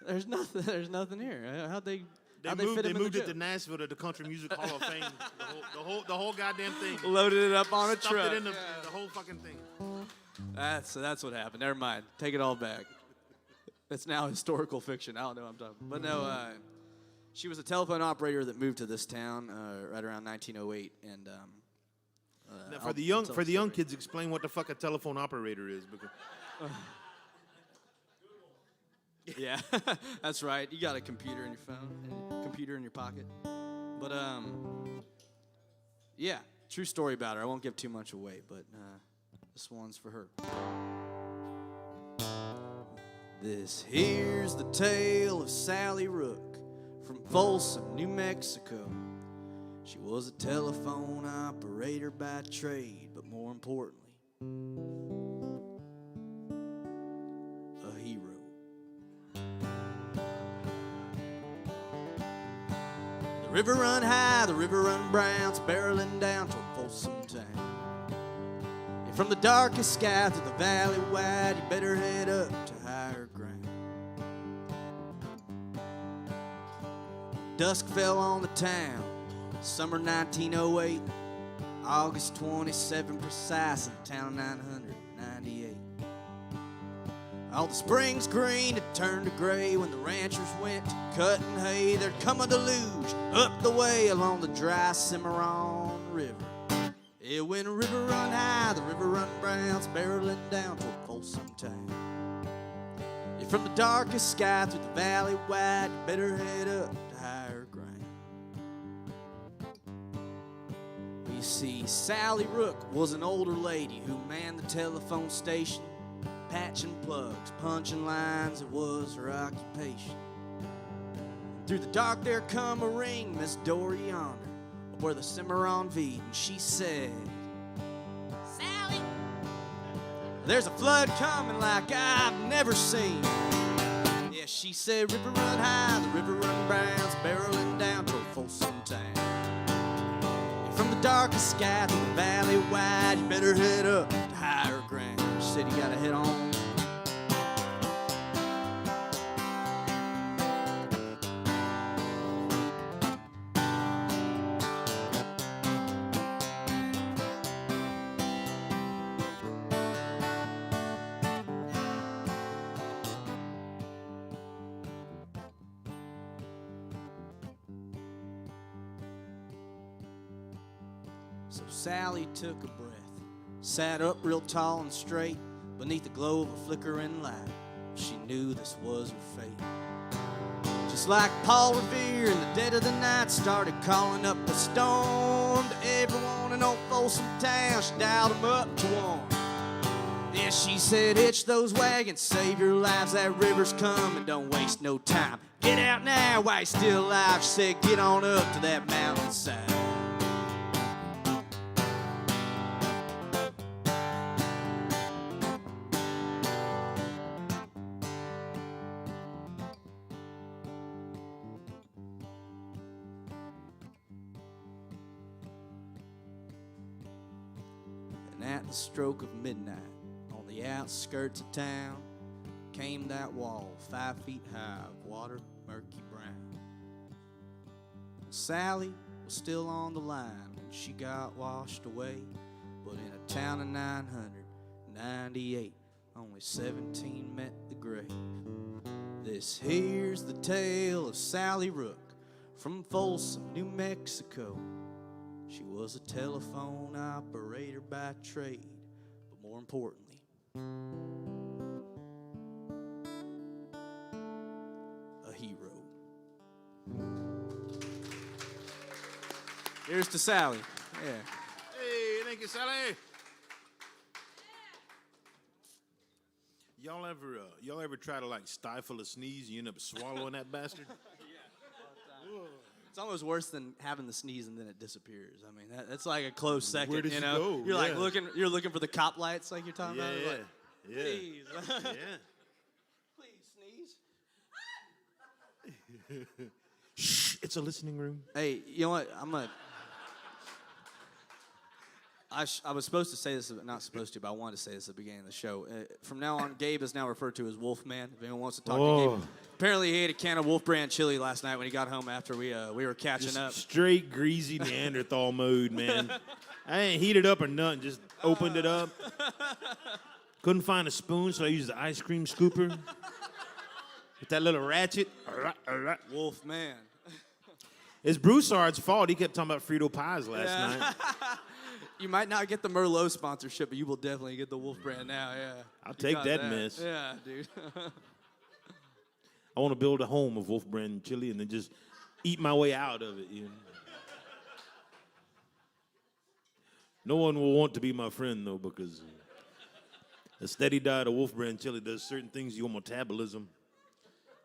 There's nothing here. How'd they fit him in the jail? It to Nashville to the Country Music Hall of Fame. The whole goddamn thing. Loaded it up on a truck. Stuffed it in the whole fucking thing. That's what happened. Never mind. Take it all back. It's now historical fiction. I don't know what I'm talking about. But no, she was a telephone operator that moved to this town right around 1908. And now for the young kids, explain what the fuck a telephone operator is. Because yeah, that's right. You got a computer in your phone, computer in your pocket. But yeah, true story about her. I won't give too much away, but this one's for her. This here's the tale of Sally Rook from Folsom, New Mexico. She was a telephone operator by trade, but more importantly, a hero. The river run high, the river run brown, it's barreling down toward Folsom town. And from the darkest sky to the valley wide, you better head up to higher ground. Dusk fell on the town, summer 1908, August 27 precise, in the town of 998. All the springs green had turned to gray when the ranchers went to cutting hay. There'd come a deluge up the way along the dry Cimarron River. Yeah, when the river run high, the river run brown, it's barreling down toward Folsom town. Yeah, from the darkest sky through the valley wide, you better head up to higher ground. Well, you see, Sally Rook was an older lady who manned the telephone station, patching plugs, punching lines, it was her occupation. Through the dark there come a ring, Miss Dory yonder, where the Cimarron feed, and she said, Sally, there's a flood coming like I've never seen. Yeah, she said, river run high, the river run brown, it's barreling down toward Folsom town. And from the darkest sky to the valley wide, you better head up to higher ground. She said, you gotta head on. So Sally took a breath, sat up real tall and straight beneath the glow of a flickering light. She knew this was her fate. Just like Paul Revere in the dead of the night started calling up a storm to everyone in old Folsom town. She dialed them up to one. Yeah, she said, hitch those wagons, save your lives, that river's coming, don't waste no time. Get out now while you're still alive. She said, get on up to that mountainside. At the stroke of midnight, on the outskirts of town, came that wall 5 feet high of water, murky brown. Sally was still on the line when she got washed away, but in a town of 998, only 17 met the grave. This here's the tale of Sally Rook from Folsom, New Mexico. She was a telephone operator by trade, but more importantly, a hero. Here's to Sally. Yeah. Hey, thank you, Sally. Y'all ever try to like stifle a sneeze and you end up swallowing that bastard? It's almost worse than having the sneeze and then it disappears. I mean, that's like a close second. Where does you it know? go? You're like Yeah. you're looking for the cop lights, like you're talking about. Yeah, Like, yeah. please, Yeah. please sneeze. Shh, it's a listening room. Hey, you know what? I was supposed to say this, not supposed to, but I wanted to say this at the beginning of the show. From now on, Gabe is now referred to as Wolfman. If anyone wants to talk to Gabe. Apparently, he ate a can of Wolf Brand chili last night when he got home after we were catching up. Straight greasy Neanderthal mode, man. I ain't heated up or nothing, just opened it up. Couldn't find a spoon, so I used the ice cream scooper. With that little ratchet. Wolfman. It's Broussard's fault. He kept talking about Frito Pies last night. You might not get the Merlot sponsorship, but you will definitely get the Wolf Brand now, yeah. I'll take that mess. Yeah, dude. I want to build a home of Wolf Brand chili and then just eat my way out of it, you know. No one will want to be my friend, though, because a steady diet of Wolf Brand chili does certain things to your metabolism.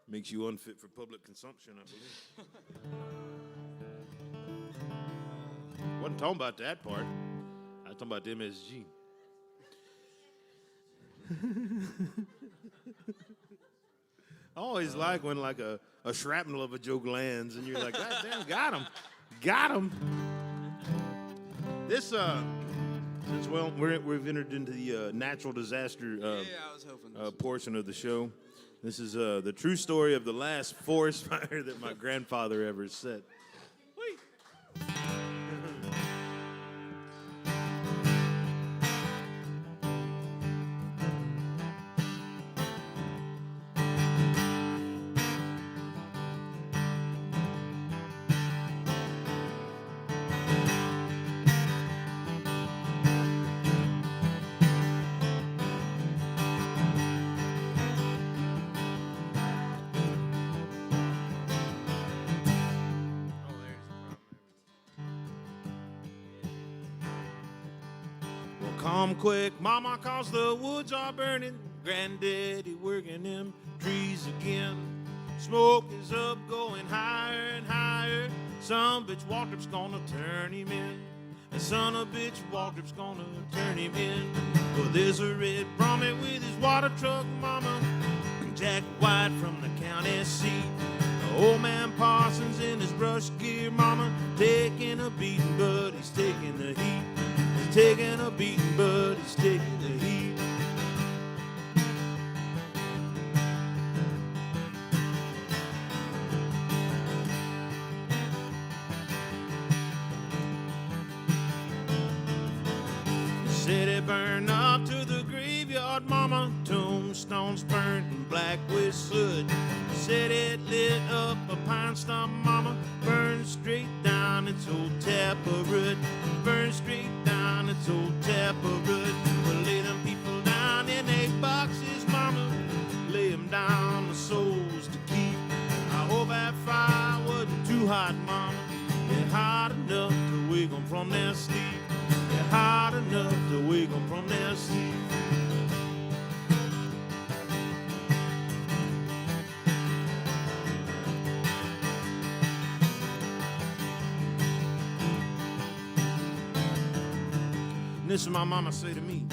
Makes you unfit for public consumption, I believe. Wasn't talking about that part. I was talking about the MSG. I always like when like a shrapnel of a joke lands and you're like, God damn, got him. This since we've entered into the natural disaster I was hoping portion of the show. This is the true story of the last forest fire that my grandfather ever set. Come quick, mama, cause the woods are burning. Granddaddy working them trees again. Smoke is up, going higher and higher. Some bitch Waltrip's gonna turn him in. And son of bitch Waltrip's gonna turn him in. Well, there's a red Brahmin with his water truck, mama. Jack White from the county seat. The old man Parsons in his brush gear, mama. Taking a beating, but he's taking the heat. Taking a beating, but he's taking the heat. The city burned up to the graveyard, mama. Tombstones burned and black with soot. The city lit up a pine stump, mama. Burned straight down its old taproot. Burned straight down its old taproot. We'll lay them people down in egg boxes, mama. Lay them down the souls to keep. I hope that fire wasn't too hot, mama. Get hot enough to wake them from their sleep. Get hot enough to wake them from their sleep. This is my mama say to me,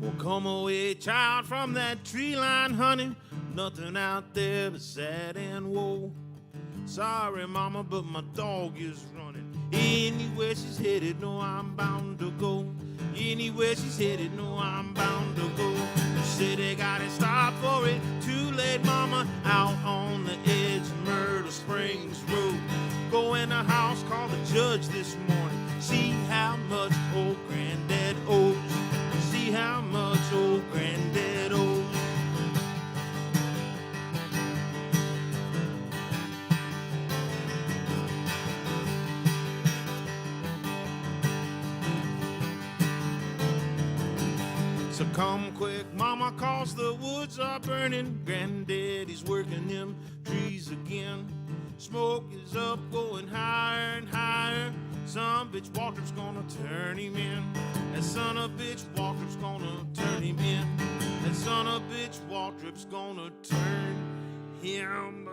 well, come away, child, from that tree line, honey. Nothing out there but sad and woe. Sorry, mama, but my dog is running. Anywhere she's headed, no, I'm bound to go. Anywhere she's headed, no, I'm bound to go. The city got it stopped for it. Too late, mama, out on the edge of Myrtle Springs Road. Go in a house, call the judge this morning. See how much old granddad owes. See how much old granddad owes. So come quick, mama, cause the woods are burning. Granddaddy's working them trees again. Smoke is up, going higher and higher. Some bitch Waltrip's gonna turn him in. That son of bitch Waltrip's gonna turn him in. That son of bitch Waltrip's gonna turn him.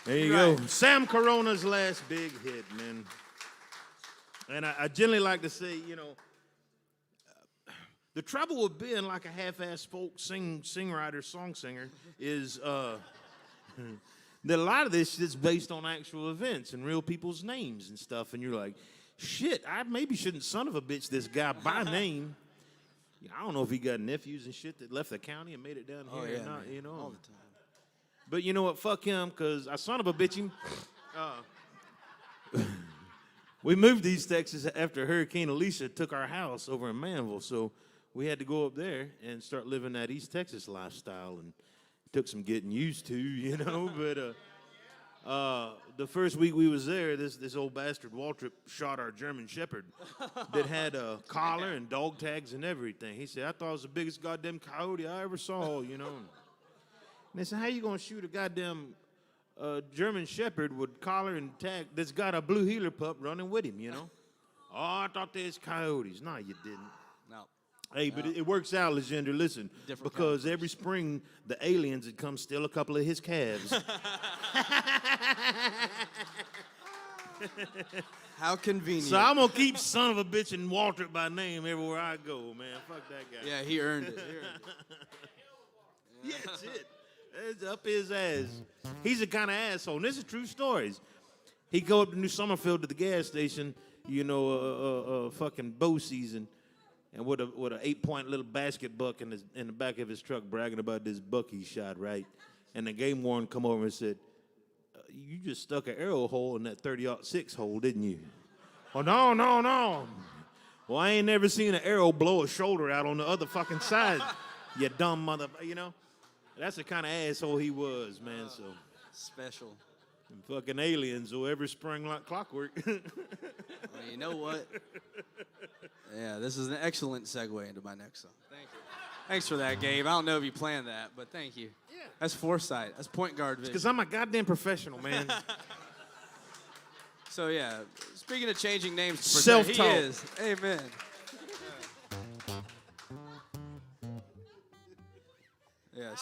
There you go. Sam Corona's last big hit, man. And I generally like to say, you know, The trouble with being like a half-ass folk songwriter, song singer is that a lot of this is based on actual events and real people's names and stuff. And you're like, shit, I maybe shouldn't son of a bitch this guy by name. I don't know if he got nephews and shit that left the county and made it down here or not, man. you know. All the time. But you know what? Fuck him, because I son of a bitch him. We moved to East Texas after Hurricane Alicia took our house over in Manville, so we had to go up there and start living that East Texas lifestyle, and it took some getting used to, you know. But the first week we was there, this old bastard Waltrip shot our German Shepherd that had a collar and dog tags and everything. He said, I thought it was the biggest goddamn coyote I ever saw, you know. And they said, how you gonna shoot a goddamn German Shepherd with collar and tag that's got a blue heeler pup running with him, you know? Oh, I thought they was coyotes. No, you didn't. No. Hey, but it works out, Legender. Listen, Different because colors. every spring the aliens would come steal a couple of his calves. How convenient. So I'm gonna keep son of a bitch and Walter by name everywhere I go, man. Fuck that guy. Yeah, he earned it. Yeah, that's it. It's up his ass. He's the kind of asshole. And this is true stories. He go up to New Summerfield to the gas station, you know, fucking bow season, and with a 8-point little basket buck in the back of his truck, bragging about this buck he shot, right? And the game warden come over and said, "You just stuck an arrow hole in that 30-06 hole, didn't you?" Oh, no. Well, I ain't never seen an arrow blow a shoulder out on the other fucking side. You dumb motherfucker, you know. That's the kind of asshole he was, man. So Special. and fucking aliens, so every spring like clockwork. Well, you know what? Yeah, this is an excellent segue into my next song. Thank you. Thanks for that, Gabe. I don't know if you planned that, but thank you. Yeah. That's foresight. That's point guard vision. Because I'm a goddamn professional, man. So, yeah, speaking of changing names, Self-taught. he is. Amen. Yeah.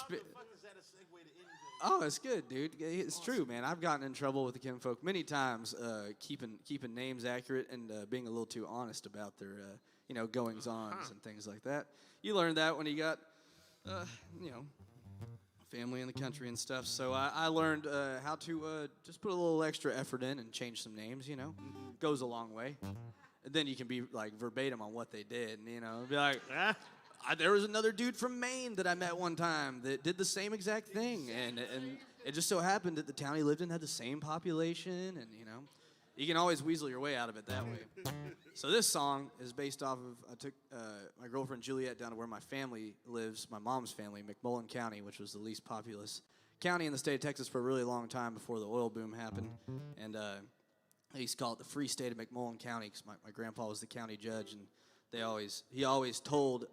Oh, it's good, dude. It's true, man. I've gotten in trouble with the kinfolk many times, keeping names accurate and being a little too honest about their, goings-ons and things like that. You learned that when you got, family in the country and stuff. So I learned how to just put a little extra effort in and change some names. You know, goes a long way. And then you can be like verbatim on what they did, and be like, there was another dude from Maine that I met one time that did the same exact thing, and it just so happened that the town he lived in had the same population, and you can always weasel your way out of it that way. So this song is based off of, I took my girlfriend Juliet down to where my family lives, my mom's family, McMullen County, which was the least populous county in the state of Texas for a really long time before the oil boom happened, and they used to call it the Free State of McMullen County because my grandpa was the county judge, and he always told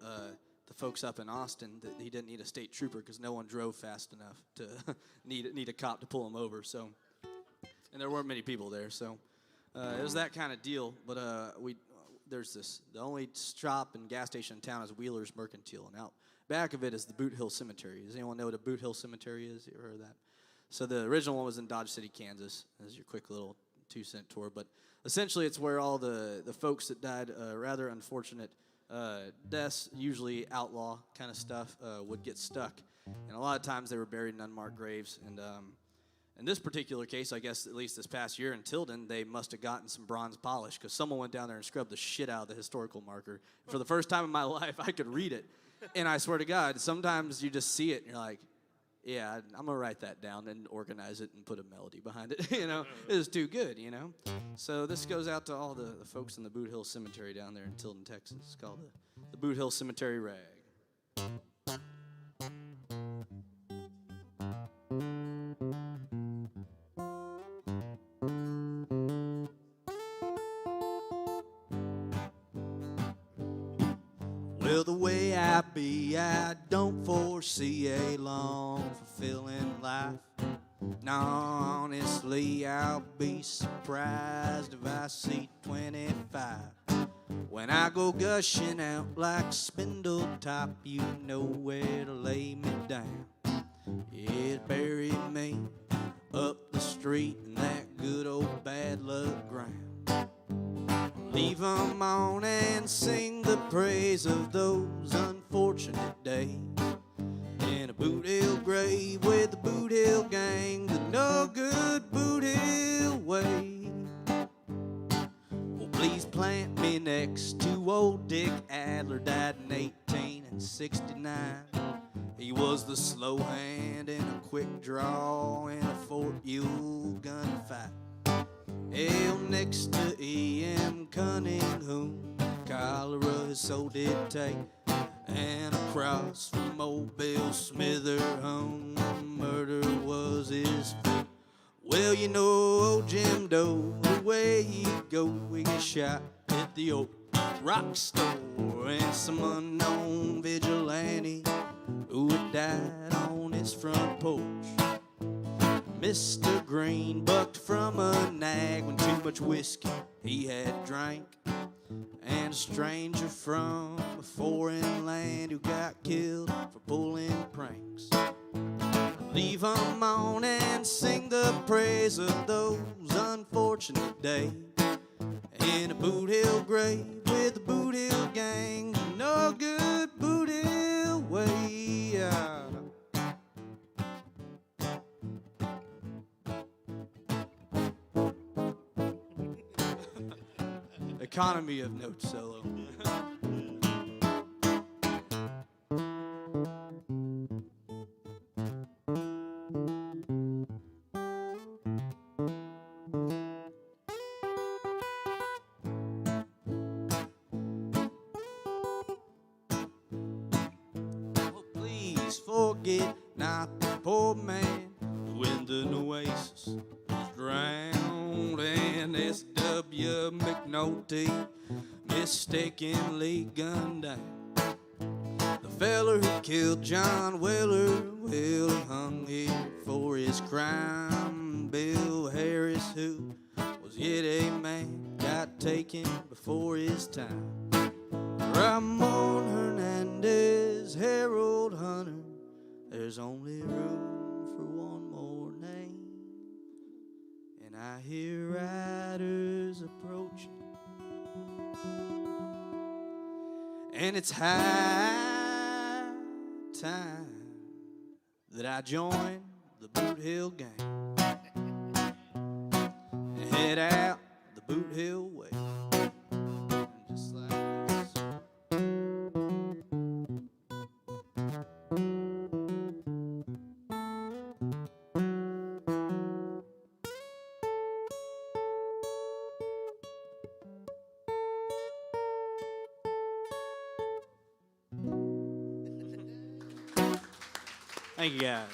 the folks up in Austin that he didn't need a state trooper because no one drove fast enough to need a cop to pull him over. So, and there weren't many people there, so it was that kind of deal. But the only stop and gas station in town is Wheeler's Mercantile, and out back of it is the Boot Hill Cemetery. Does anyone know what a Boot Hill Cemetery is? You ever heard of that? So the original one was in Dodge City, Kansas. That's your quick little 2-cent tour, but essentially it's where all the folks that died rather unfortunate deaths, usually outlaw kind of stuff, would get stuck, and a lot of times they were buried in unmarked graves. And in this particular case, I guess at least this past year in Tilden, they must have gotten some bronze polish because someone went down there and scrubbed the shit out of the historical marker. For the first time in my life, I could read it, and I swear to God, sometimes you just see it and you're like, yeah, I'm going to write that down and organize it and put a melody behind it. It is too good, So this goes out to all the folks in the Boot Hill Cemetery down there in Tilden, Texas. It's called the Boot Hill Cemetery Rag. Well, the way I be, I don't foresee a long, fulfilling life. No, honestly, I'll be surprised if I see 25. When I go gushing out like spindle top, you know where to lay me down. Yeah, bury me up the street in that good old bad luck ground. Leave 'em on and sing the praise of those unfortunate days. In a Boot Hill grave with the Boot Hill gang, the no good Boot Hill way. Oh, please plant me next to old Dick Adler, died in 1869. He was the slow hand in a quick draw in a Fort Ewell gunfight. Hell next to E.M. Cunningham, cholera his soul did take. And across from old Bill Smither home, murder was his fate. Well, you know old Jim Doe, the way he go, we get shot at the old rock store. And some unknown vigilante who had died on his front porch. Mr. Green bucked from a nag when too much whiskey he had drank. And a stranger from a foreign land who got killed for pulling pranks. Leave 'em on and sing the praise of those unfortunate days. In a Boot Hill grave with the Boot Hill gang, no good Boot Hill way. Economy of note solo. Oh, please forget not the poor man who in the Oasis was drowned, and S.W. McNulty mistakenly gunned down. The feller who killed John Weller, well, he hung here for his crime. Bill Harris, who was yet a man, got taken before his time. Ramon Hernandez, Harold Hunter, there's only room for one more name. And I hear riders approaching, and it's high time that I join the Boot Hill gang and head out the Boot Hill way. And just like this. Thank you, guys.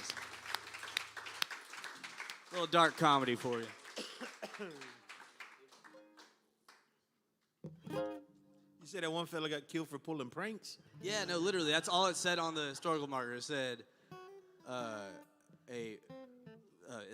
A little dark comedy for you. You said that one fella got killed for pulling pranks? Yeah, no, literally, that's all it said on the historical marker. It said, it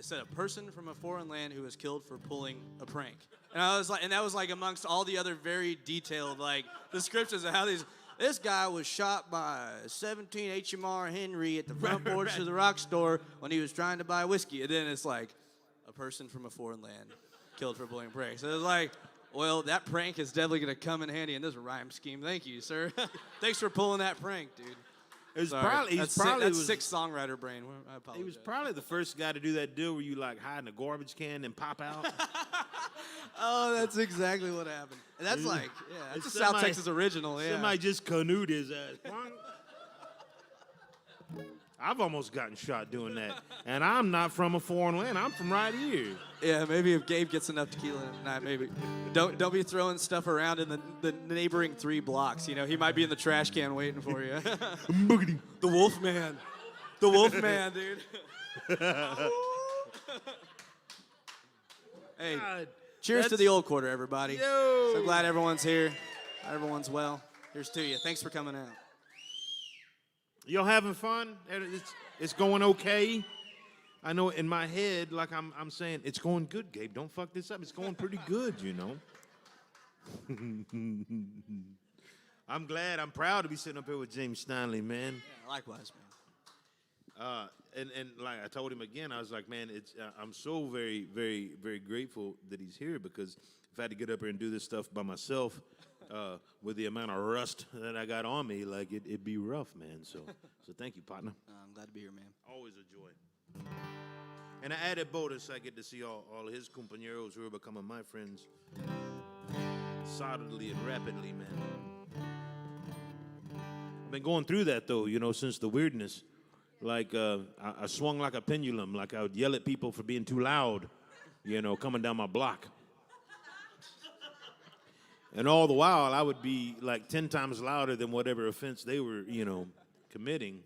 said a person from a foreign land who was killed for pulling a prank. And I was like, and that was like amongst all the other very detailed like descriptions of how this guy was shot by 17 HMR Henry at the front porch of the rock store when he was trying to buy whiskey. And then it's like a person from a foreign land killed for pulling pranks. So it was like, well, that prank is definitely going to come in handy in this rhyme scheme. Thank you, sir. Thanks for pulling that prank, dude. It was Sorry. probably that's sick songwriter brain. I apologize. He was probably the first guy to do that deal where you like hide in a garbage can and pop out. Oh, that's exactly what happened. And that's like, yeah, that's a South Texas original. Yeah. Somebody just canoed his ass. I've almost gotten shot doing that, and I'm not from a foreign land. I'm from right here. Yeah, maybe if Gabe gets enough tequila tonight, maybe. Don't be throwing stuff around in the neighboring 3 blocks. You know, he might be in the trash can waiting for you. The Wolfman. The Wolfman, dude. Hey, God, cheers to the old quarter, everybody. Yo. So glad everyone's here. Everyone's well. Here's to you. Thanks for coming out. Y'all having fun? It's going okay. I know in my head, like I'm saying, it's going good, Gabe. Don't fuck this up. It's going pretty good, you know. I'm glad. I'm proud to be sitting up here with James Steinle, man. Yeah, likewise, man. And like I told him again, I was like, man, I'm so very, very, very grateful that he's here because if I had to get up here and do this stuff by myself, with the amount of rust that I got on me, like it'd be rough, man. So thank you, partner. I'm glad to be here, man. Always a joy. And an added bonus, I get to see all of his compañeros who are becoming my friends solidly and rapidly, man. I've been going through that, though, since the weirdness. Like, I swung like a pendulum. Like, I would yell at people for being too loud, coming down my block. And all the while, I would be, like, 10 times louder than whatever offense they were, committing.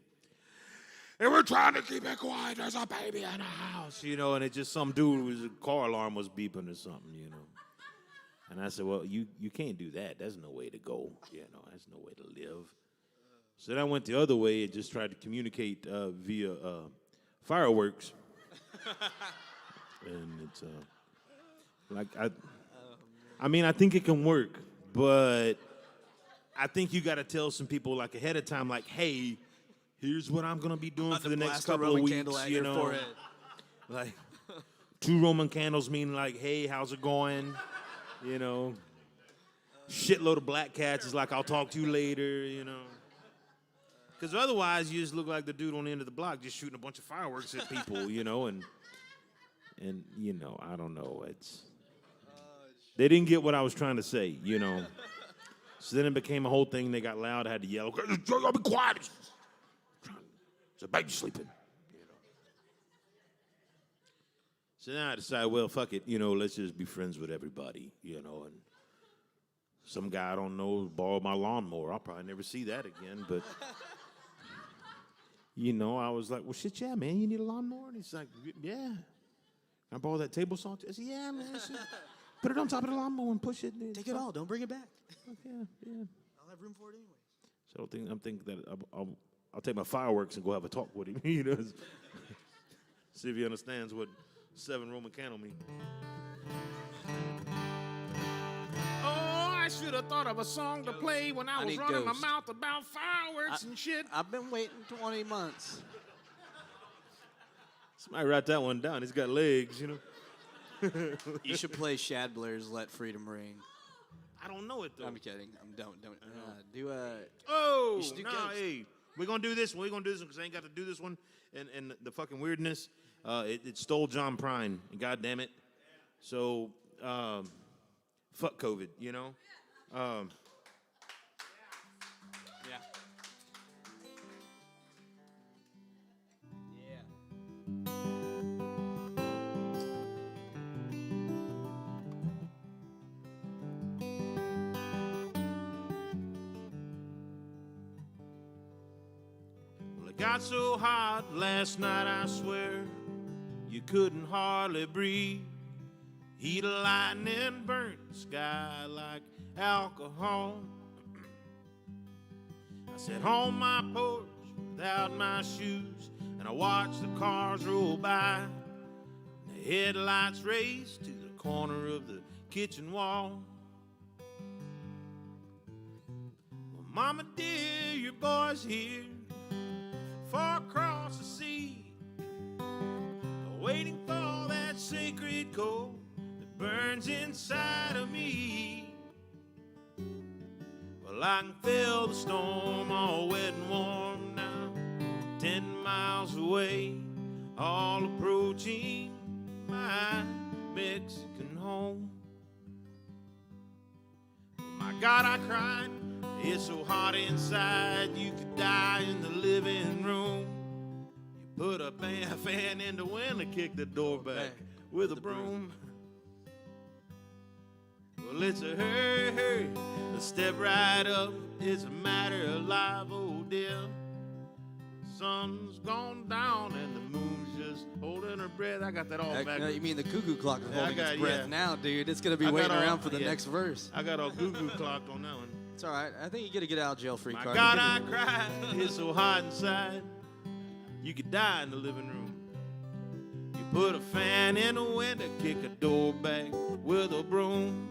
And we're trying to keep it quiet. There's a baby in the house, and it's just some dude whose car alarm was beeping or something, And I said, well, you can't do that. That's no way to go, That's no way to live. So then I went the other way and just tried to communicate via fireworks. And it's I think it can work, but I think you got to tell some people like ahead of time, like, hey, here's what I'm gonna be doing for the next couple of weeks, Like 2 Roman candles mean like, hey, how's it going? Shitload of black cats is like, I'll talk to you later, Because otherwise, you just look like the dude on the end of the block just shooting a bunch of fireworks at people, and I don't know. They didn't get what I was trying to say, So then it became a whole thing. They got loud. I had to yell, "I'll be quiet. It's a baby sleeping." So then I decided, well, fuck it. Let's just be friends with everybody, And some guy I don't know borrowed my lawnmower. I'll probably never see that again, but. I was like, well, shit, yeah, man, you need a lawnmower? And he's like, yeah. Can I borrow that table saw? I said, yeah, man. Put it on top of the lawnmower and push it. Take it all. Don't bring it back. Yeah. I'll have room for it anyway. So I'm thinking that I'll take my fireworks and go have a talk with him. See if he understands what 7 Roman candle mean. I should have thought of a song to play when I was running my mouth about fireworks and shit. I've been waiting 20 months. Somebody write that one down. He's got legs, You should play Shad Blair's "Let Freedom Ring." I don't know it though. I'm kidding. Don't. Do Oh, you should do no, Ghost. hey, we're gonna do this one. We're gonna do this one because I ain't got to do this one. And the fucking weirdness, it stole John Prine. God damn it. So, fuck COVID, Yeah. Well, it got so hot last night, I swear, you couldn't hardly breathe. Heat of lightning burnt the sky like alcohol. I sat on my porch without my shoes, and I watched the cars roll by. The headlights raced to the corner of the kitchen wall. Well, Mama dear, your boy's here, far across the sea, waiting for that sacred coal that burns inside of me. Well, I can feel the storm all wet and warm now, 10 miles away, all approaching my Mexican home. My God, I cried, it's so hot inside, you could die in the living room. You put a fan in the window, kick the door back with a broom. Well, it's a hurry, step right up, it's a matter of life, oh dear. Sun's gone down and the moon's just holding her breath. I got that all back. No, you mean the cuckoo clock is holding its breath now, dude. It's going to be waiting around for the next verse. I got all cuckoo clocked on that one. It's all right. I think you get a get out of jail free card. My God, I cried. It's so hot inside. You could die in the living room. You put a fan in the window, kick a door back with a broom.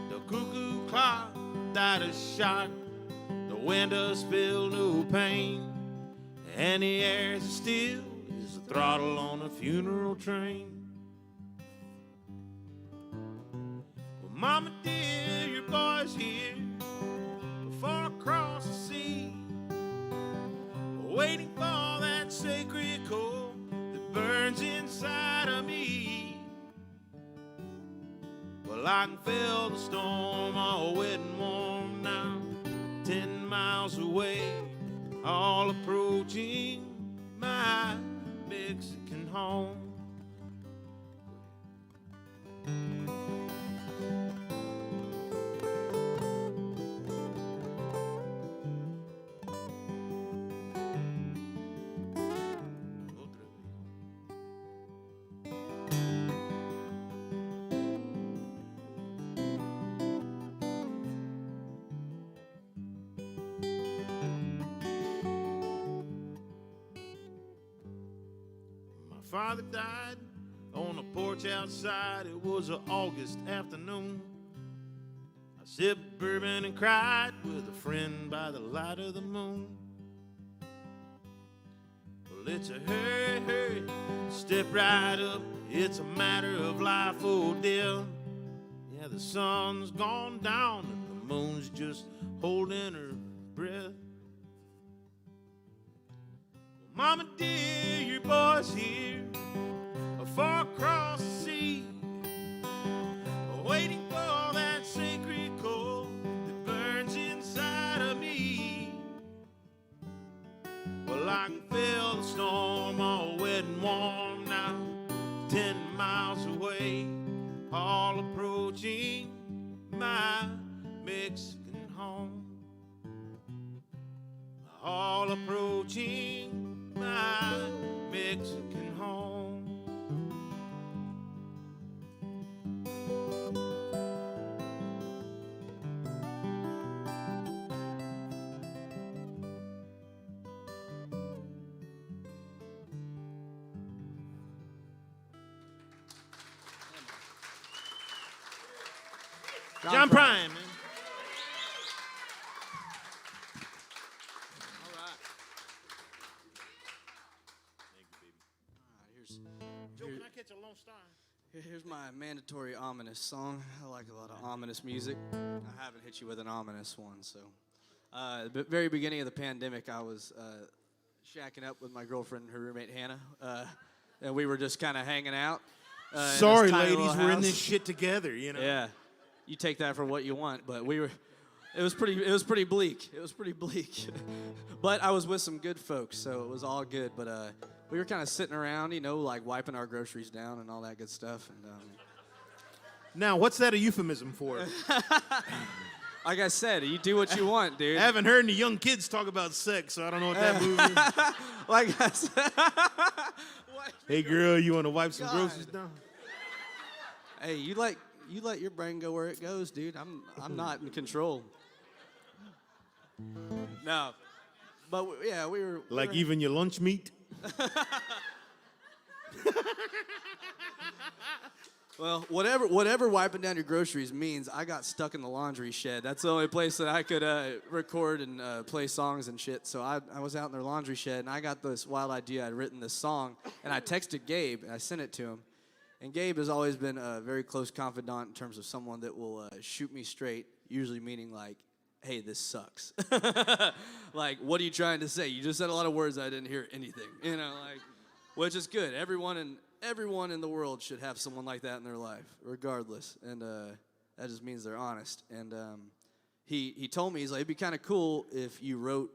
The cuckoo clock died a shot. The windows feel no pain. And the air's still as the throttle on a funeral train. Mama dear, your boy's here, far across the sea, waiting for that sacred coal that burns inside of me. Well, I can feel the storm all wet and warm now, 10 miles away, all approaching my Mexican home. Father died on a porch outside. It was an August afternoon. I sipped bourbon and cried with a friend by the light of the moon. Well, it's a hurry, hurry, step right up. It's a matter of life or death. Yeah, the sun's gone down and the moon's just holding her breath. Mama dear, your boy's here, far across the sea, waiting for that sacred coal that burns inside of me. Well, I can feel the storm all wet and warm now, 10 miles away, all approaching my Mexican home. All approaching my Mexican home. John Prine, man. Joe, can I catch a Lone Star? Here's my mandatory ominous song. I like a lot of ominous music. I haven't hit you with an ominous one, so. The very beginning of the pandemic, I was shacking up with my girlfriend and her roommate, Hannah, and we were just kind of hanging out. Sorry, ladies, we're in this shit together, you know? Yeah. You take that for what you want, but it was pretty bleak. It was pretty bleak. But I was with some good folks, so it was all good. But we were kind of sitting around, you know, like wiping our groceries down and all that good stuff. And now, what's that a euphemism for? like I said, you do what you want, dude. I haven't heard any young kids talk about sex, so I don't know what that movie is. Like I said. Hey, girl, you want to wipe some groceries down? Hey, you let your brain go where it goes, dude. I'm not in control. No, but yeah, we were like even your lunch meat. Well, whatever wiping down your groceries means, I got stuck in the laundry shed. That's the only place that I could record and play songs and shit. So I was out in their laundry shed, and I got this wild idea. I'd written this song, and I texted Gabe, and I sent it to him. And Gabe has always been a very close confidant in terms of someone that will shoot me straight, usually meaning like, hey, this sucks. Like, what are you trying to say? You just said a lot of words, I didn't hear anything. You know, like, which is good. Everyone in the world should have someone like that in their life, regardless. And that just means they're honest. And he told me, he's like, it'd be kind of cool if you wrote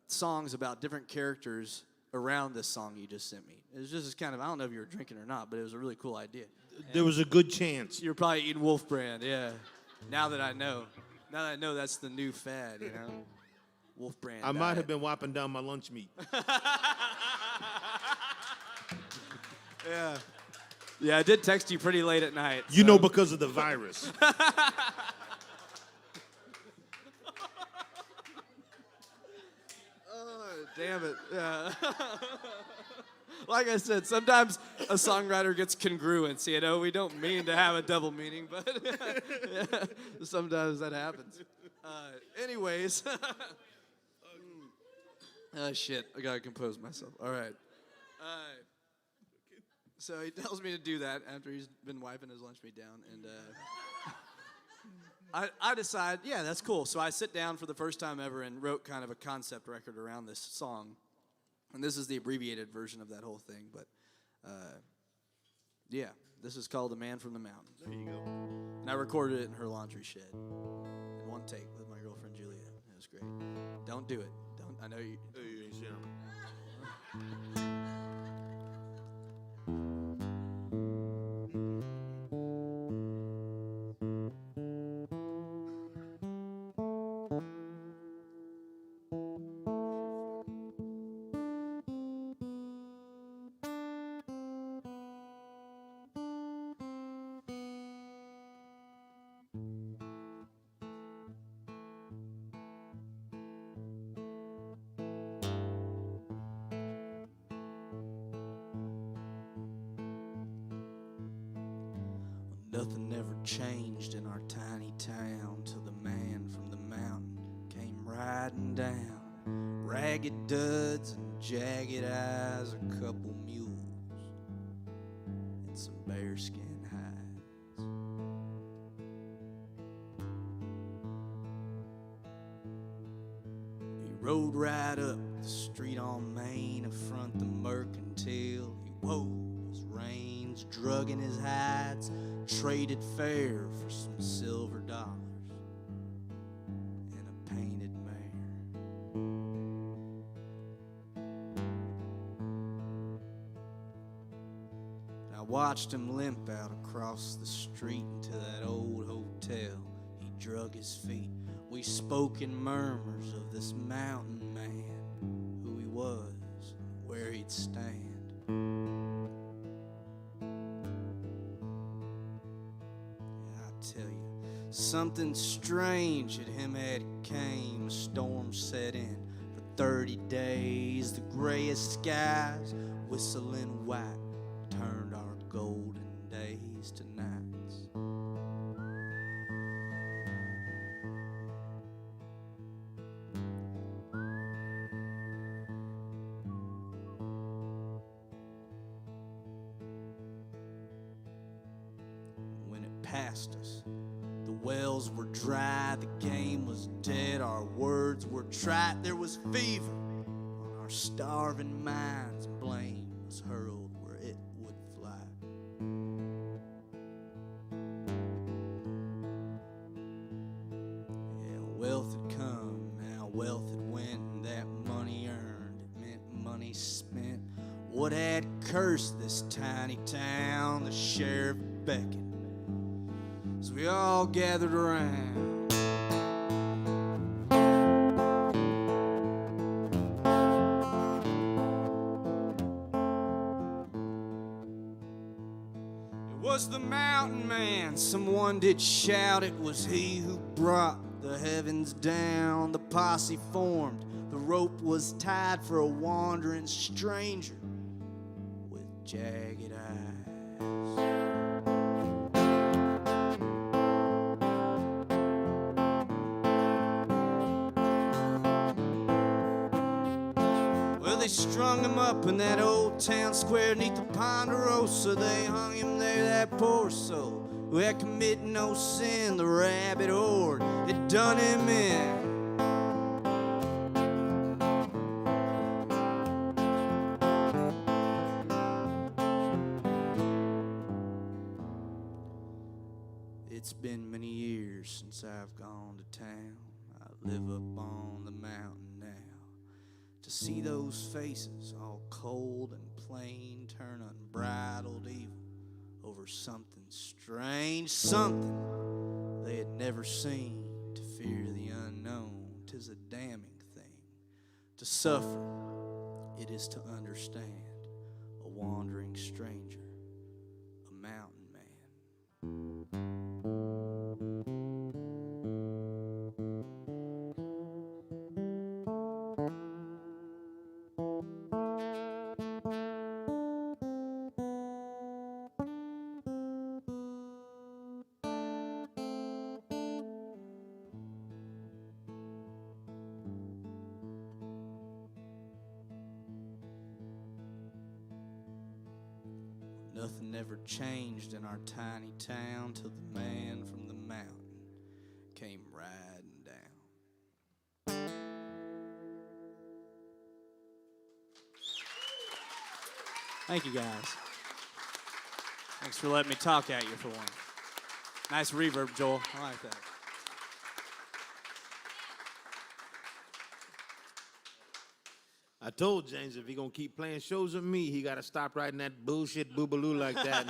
songs about different characters around this song you just sent me. It was just kind of, I don't know if you were drinking or not, but it was a really cool idea. There was a good chance. You're probably eating Wolf Brand, yeah. Now that I know that's the new fad, you know? Wolf Brand. I might have been wiping down my lunch meat. Yeah. Yeah, I did text you pretty late at night. You know, because of the virus. Damn it. Yeah. Like I said, sometimes a songwriter gets congruence, you know? We don't mean to have a double meaning, but yeah, sometimes that happens. Anyways. Oh, shit. I gotta compose myself. All right. So he tells me to do that after he's been wiping his lunch meat down, and I decide, yeah, that's cool. So I sit down for the first time ever and wrote kind of a concept record around this song. And this is the abbreviated version of that whole thing. But, yeah, this is called The Man from the Mountain. There you go. And I recorded it in her laundry shed in one take with my girlfriend Julia. It was great. Don't do it. Don't. I know you. Oh, you ain't seen him. Nothing ever changed in our tiny town till the man from the mountain came riding down. Ragged duds and jagged eyes, a couple mules, and some bearskin hides. He rode right up the street on Main, affront the mercantile. He wove his reins, drug in his hides, traded fair for some silver dollars and a painted mare. I watched him limp out across the street into that old hotel. He drug his feet. We spoke in murmurs of this mountain man, who he was and where he'd stand. Tell you, something strange at him had came. A storm set in for 30 days. The grayest skies, whistling white, turned our golden days to nights. When it passed us, the wells were dry, the game was dead, our words were trite. There was fever on our starving minds, and blame was hurled where it would fly. Yeah, wealth had come, now wealth had went, and that money earned, it meant money spent. What had cursed this tiny town? The sheriff beckoned. So we all gathered around. It was the mountain man, someone did shout. It was he who brought the heavens down. The posse formed, the rope was tied for a wandering stranger with jagged eyes. They strung him up in that old town square neath the Ponderosa. They hung him there, that poor soul who had committed no sin. The rabbit horde had done him in. It's been many years since I've gone to town. I live up on the mountain now. To see those faces all cold and plain turn unbridled evil over something strange, something they had never seen. To fear the unknown, 'tis a damning thing. To suffer, it is to understand a wandering stranger, a mountain man. Nothing ever changed in our tiny town till the man from the mountain Thank you, guys. Thanks for letting me talk at you for one. Nice reverb, Joel. I like that. I told James if he gonna keep playing shows with me, he gotta stop writing that bullshit boobaloo like that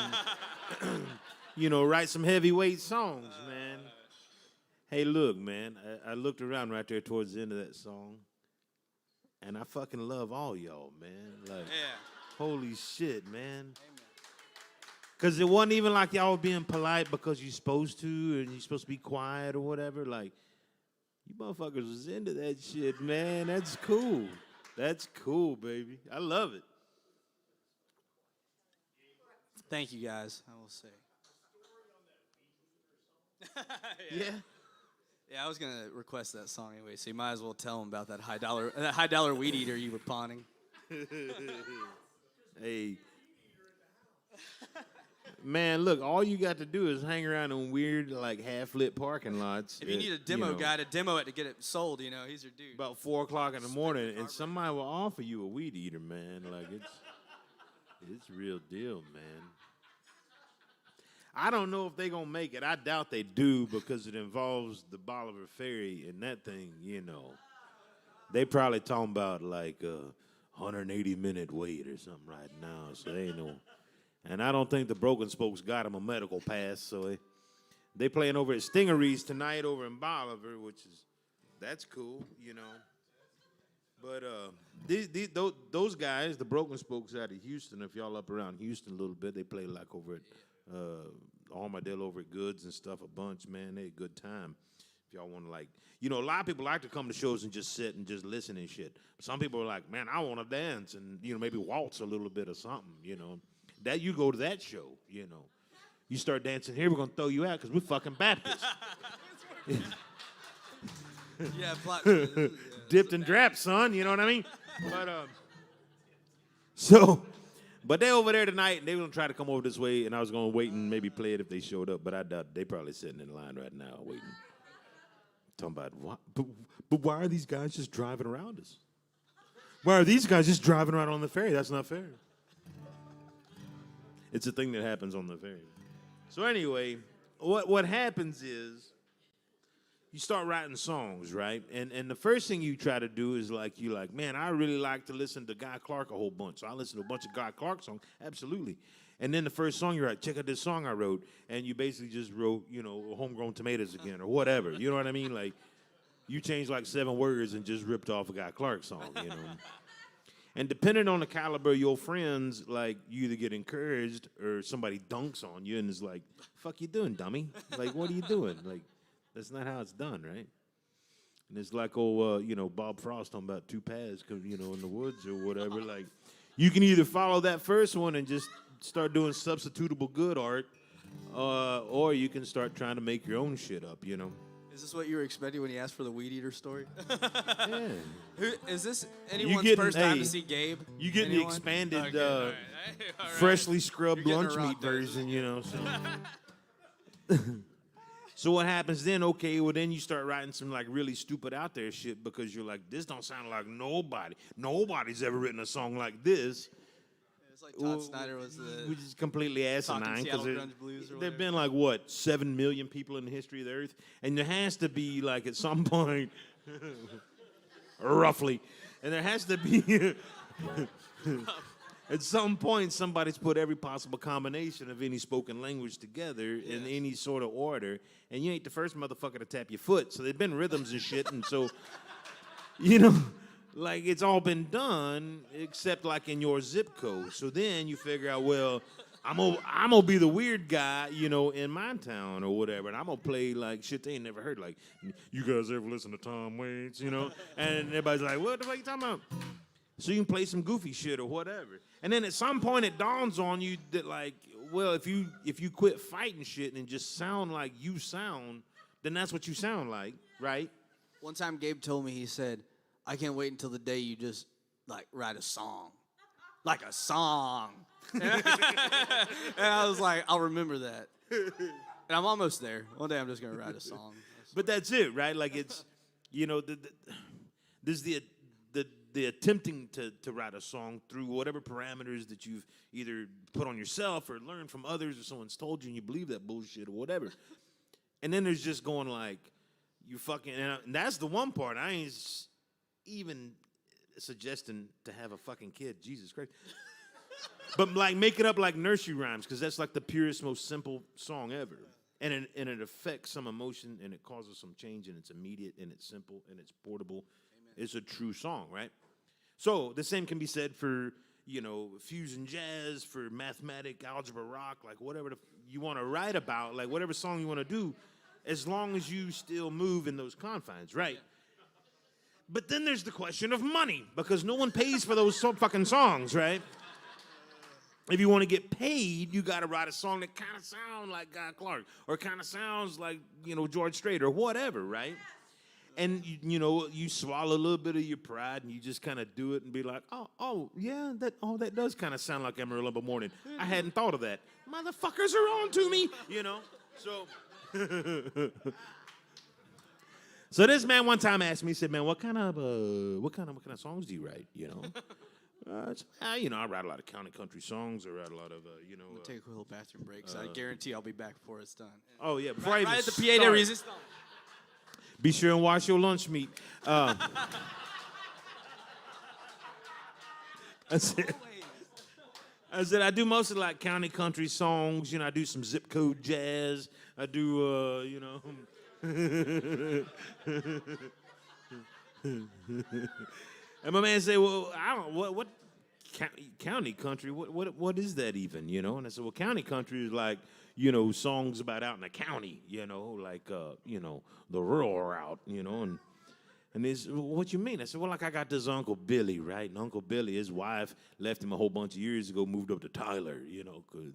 and, write some heavyweight songs, man. Hey, look, man, I looked around right there towards the end of that song, and I fucking love all y'all, man. Like, holy shit, man. Because it wasn't even like y'all were being polite because you're supposed to and you're supposed to be quiet or whatever. Like, you motherfuckers was into that shit, man. That's cool. That's cool, baby. I love it. Thank you, guys, I will say. Yeah? Yeah, I was going to request that song anyway, so you might as well tell them about that high dollar weed eater you were pawning. Hey. Man, look, all you got to do is hang around in weird, like, half-lit parking lots. If you need a demo guy to demo it to get it sold, he's your dude. About 4 o'clock in the morning, and somebody will offer you a weed eater, man. Like, it's real deal, man. I don't know if they going to make it. I doubt they do because it involves the Bolivar Ferry and that thing, They probably talking about, like, a 180-minute wait or something right now, so they ain't no... And I don't think the Broken Spokes got them a medical pass, so they playing over at Stingeries tonight over in Bolivar, that's cool, But those guys, the Broken Spokes out of Houston, if y'all up around Houston a little bit, they play like over at Armadillo over at Goods and stuff a bunch, man. They had a good time. If y'all want to a lot of people like to come to shows and just sit and just listen and shit. But some people are like, man, I want to dance and, maybe waltz a little bit or something, That you go to that show, You start dancing here, we're going to throw you out because we're fucking Baptists. Yeah, Dipped and drapped, son, you know what I mean? But they're over there tonight, and they were going to try to come over this way, and I was going to wait and maybe play it if they showed up, but I doubt they probably sitting in line right now waiting. Talking about, what? But why are these guys just driving around us? Why are these guys just driving around on the ferry? That's not fair. It's a thing that happens on the ferry. So anyway, what happens is you start writing songs, right? And the first thing you try to do is man, I really like to listen to Guy Clark a whole bunch. So I listen to a bunch of Guy Clark songs, absolutely. And then the first song you write, check out this song I wrote, and you basically just wrote, Homegrown Tomatoes again or whatever. You know what I mean? Like, you changed like 7 words and just ripped off a Guy Clark song, And depending on the caliber of your friends, like, you either get encouraged or somebody dunks on you and is like, fuck you doing, dummy? Like, what are you doing? Like, that's not how it's done, right? And it's like, Bob Frost talking about 2 paths, in the woods or whatever. Like, you can either follow that first one and just start doing substitutable good art, or you can start trying to make your own shit up, Is this what you were expecting when you asked for the weed eater story? Yeah. Is this anyone's first time to see Gabe? You getting the expanded, all right. freshly scrubbed You're lunch getting a meat rock dose. version, So. So what happens then? Okay, well then you start writing some like really stupid out there shit because you're like, this don't sound like nobody. Nobody's ever written a song like this. It's like Todd Snyder was the... Which is completely asinine because there've been like, 7 million people in the history of the earth? And there has to be like at some point, roughly, and there has to be, at some point somebody's put every possible combination of any spoken language together in any sort of order, and you ain't the first motherfucker to tap your foot. So there've been rhythms and shit, and so, like, it's all been done except like in your zip code. So then you figure out, well, I'm gonna be the weird guy, in my town or whatever, and I'm gonna play like shit they ain't never heard. Like, you guys ever listen to Tom Waits, And everybody's like, what the fuck you talking about? So you can play some goofy shit or whatever. And then at some point it dawns on you that like, well, if you quit fighting shit and just sound like you sound, then that's what you sound like, right? One time Gabe told me, he said, I can't wait until the day you just, like, write a song. Like a song. And I was like, I'll remember that. And I'm almost there. One day I'm just going to write a song. But that's it, right? Like, it's, there's the the attempting to write a song through whatever parameters that you've either put on yourself or learned from others or someone's told you and you believe that bullshit or whatever. And then there's just going like, you fucking, and that's the one part. I ain't even suggesting to have a fucking kid. Jesus Christ. But like make it up like nursery rhymes, because that's like the purest, most simple song ever. And it affects some emotion and it causes some change and it's immediate and it's simple and it's portable. Amen. It's a true song, right? So the same can be said for, fusion jazz, for mathematic, algebra rock, like whatever you want to write about, like whatever song you want to do, as long as you still move in those confines, right? But then there's the question of money, because no one pays for those fucking songs, right? If you want to get paid, you got to write a song that kind of sounds like Guy Clark or kind of sounds like, George Strait or whatever, right? And, you swallow a little bit of your pride and you just kind of do it and be like, that does kind of sound like Amarillo Morning. I hadn't thought of that. Motherfuckers are on to me, So, so this man one time asked me, he said, man, what kind of songs do you write, I write a lot of county country songs. I write a lot of, We'll take a little bathroom break, so I guarantee I'll be back before it's done. Oh, yeah. Before I even right at the start, PA to resist. be sure and wash your lunch meat. I said I do mostly like county country songs. I do some zip code jazz. I do, And my man said, well, I don't what county country, what is that even, And I said, well, county country is like, songs about out in the county, like, the rural route, and this, what you mean? I said, well, like I got this Uncle Billy, right? And Uncle Billy, his wife left him a whole bunch of years ago, moved up to Tyler, because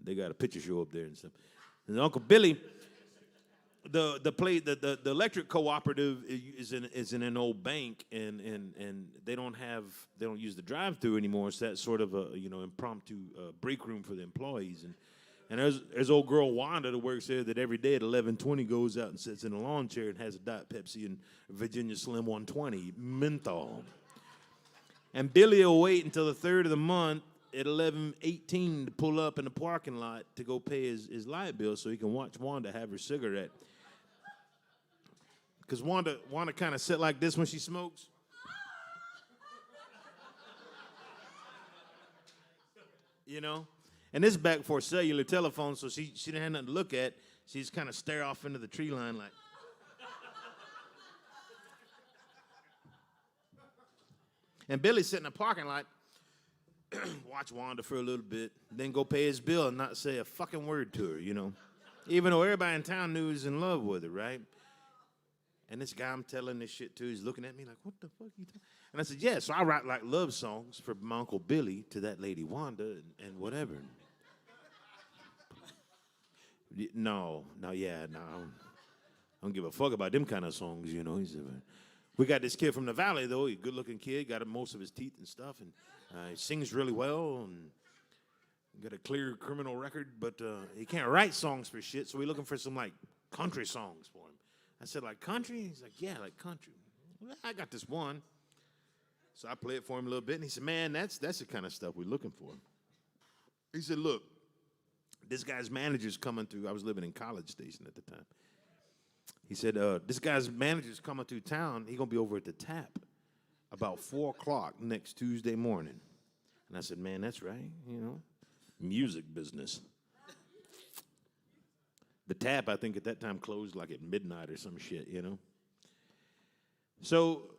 they got a picture show up there and stuff. And Uncle Billy, the electric cooperative is in an old bank, and they don't use the drive-through anymore. So that's sort of a impromptu break room for the employees. And there's old girl Wanda that works there that every day at 11:20 goes out and sits in a lawn chair and has a Diet Pepsi and Virginia Slim 120 menthol. And Billy will wait until the 3rd of the month at 11:18 to pull up in the parking lot to go pay his light bill so he can watch Wanda have her cigarette. Because Wanda kind of sit like this when she smokes. And this back for cellular telephone, so she didn't have nothing to look at. She just kind of stare off into the tree line like. And Billy's sitting in the parking lot, watch Wanda for a little bit, then go pay his bill and not say a fucking word to her, Even though everybody in town knew he was in love with her, right? And this guy I'm telling this shit to, he's looking at me like, what the fuck you talking? And I said, yeah, so I write like love songs for my Uncle Billy to that lady Wanda and whatever. No, I don't give a fuck about them kind of songs, He said, we got this kid from the valley, though. He's a good-looking kid, got most of his teeth and stuff, and he sings really well, and got a clear criminal record, but he can't write songs for shit, so we're looking for some, like, country songs for him. I said, like country? He's like, yeah, like country. Well, I got this one. So I played it for him a little bit, and he said, man, that's the kind of stuff we're looking for. He said, look, this guy's manager's coming through. I was living in College Station at the time. He said, this guy's manager's coming through town. He's going to be over at the Tap about 4 o'clock next Tuesday morning. And I said, man, that's right, music business. The Tap, I think, at that time closed like at midnight or some shit, So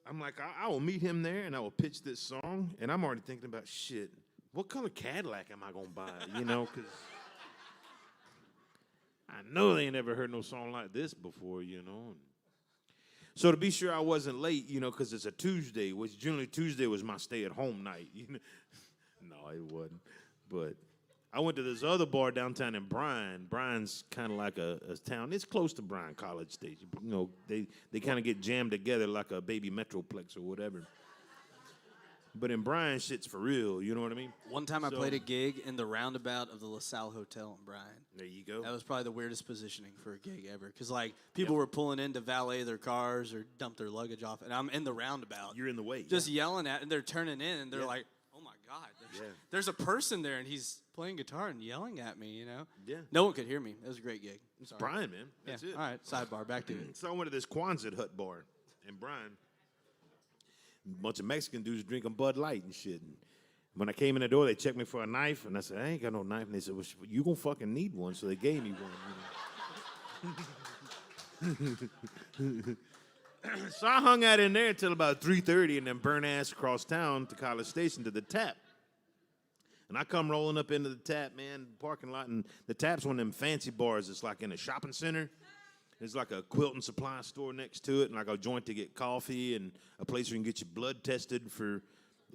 I'm like, I will meet him there, and I will pitch this song. And I'm already thinking about, shit, what color Cadillac am I going to buy, Because I know they ain't never heard no song like this before, So to be sure I wasn't late, because it's a Tuesday, which generally Tuesday was my stay-at-home night. No, it wasn't. But I went to this other bar downtown in Bryan. Bryan's kind of like a town. It's close to Bryan College Station. They kind of get jammed together like a baby Metroplex or whatever. But in Bryan, shit's for real. You know what I mean? One time I played a gig in the roundabout of the LaSalle Hotel in Bryan. There you go. That was probably the weirdest positioning for a gig ever. Because, like, people were pulling in to valet their cars or dump their luggage off. And I'm in the roundabout. You're in the way. Just yelling at, and they're turning in, and they're like, oh, my God. There's a person there, and he's playing guitar and yelling at me, you know? Yeah. No one could hear me. It was a great gig. It's Bryan, man. That's it. All right, sidebar. Back to it. So I went to this Quonset hut bar in Bryan. A bunch of Mexican dudes drinking Bud Light and shit. And when I came in the door, they checked me for a knife, and I said, I ain't got no knife. And they said, well, you gonna fucking need one. So they gave me one. So I hung out in there until about 3:30 and then burned ass across town to College Station to the Tap. And I come rolling up into the Tap, man, parking lot, and the Tap's one of them fancy bars. It's like in a shopping center. There's like a quilt and supply store next to it, and like a joint to get coffee, and a place where you can get your blood tested for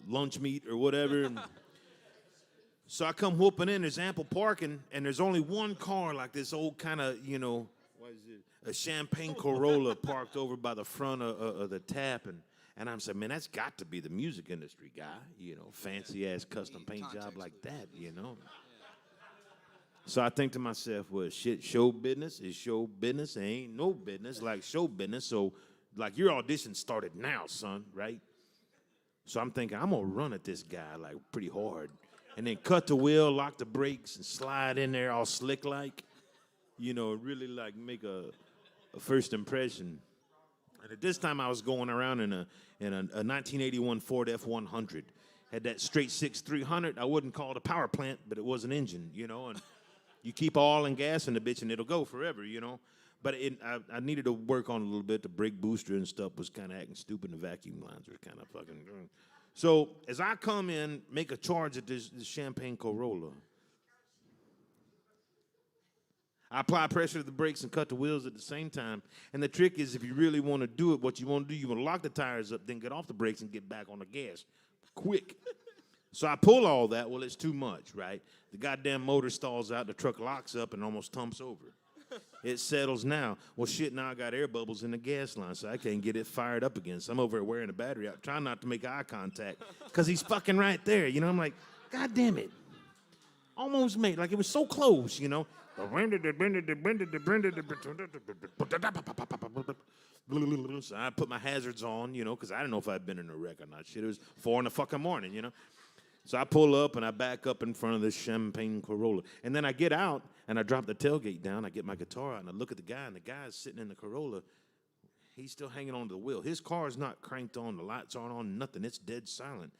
lunch meat or whatever. And so I come whooping in. There's ample parking, and there's only one car, like this old kind of, you know, what is it? A champagne Corolla parked over by the front of the Tap, and I'm saying, man, that's got to be the music industry guy, you know, fancy ass custom paint job like that, you know. So I think to myself, well, shit, show business is show business. There ain't no business like show business. So, like, your audition started now, son, right? So I'm thinking, I'm going to run at this guy, like, pretty hard. And then cut the wheel, lock the brakes, and slide in there all slick-like. You know, really, like, make a first impression. And at this time, I was going around in a 1981 Ford F-100. Had that straight 6 300. I wouldn't call it a power plant, but it was an engine, you know, and you keep oil and gas in the bitch, and it'll go forever, you know. But I needed to work on it a little bit. The brake booster and stuff was kind of acting stupid, and the vacuum lines were kind of fucking. So as I come in, make a charge at this champagne Corolla, I apply pressure to the brakes and cut the wheels at the same time. And the trick is, if you really want to do it, what you want to do, you want to lock the tires up, then get off the brakes and get back on the gas quick. So I pull all that. Well, it's too much, right? The goddamn motor stalls out. The truck locks up and almost tumps over. It settles now. Well, shit, now I got air bubbles in the gas line, so I can't get it fired up again. So I'm over there wearing the battery out, trying not to make eye contact, because he's fucking right there. You know, I'm like, God damn it. Almost made, like it was so close, you know. So I put my hazards on, you know, because I didn't know if I'd been in a wreck or not. Shit, it was 4 in the fucking morning, you know. So I pull up and I back up in front of this champagne Corolla. And then I get out and I drop the tailgate down. I get my guitar out and I look at the guy, and the guy's sitting in the Corolla. He's still hanging on to the wheel. His car's not cranked on. The lights aren't on, nothing. It's dead silent.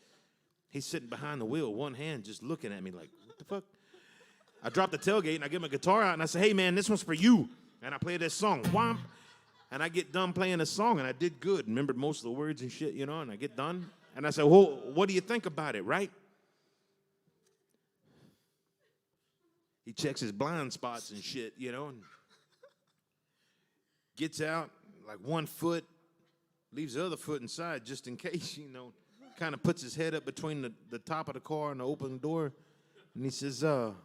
He's sitting behind the wheel, one hand just looking at me like, what the fuck? I drop the tailgate and I get my guitar out and I say, hey, man, this one's for you. And I play this song, whomp. And I get done playing the song, and I did good. Remembered most of the words and shit, you know, and I get done. And I said, well, what do you think about it, right? He checks his blind spots and shit, you know, and gets out like one foot, leaves the other foot inside just in case, you know, kind of puts his head up between the top of the car and the open door. And he says, you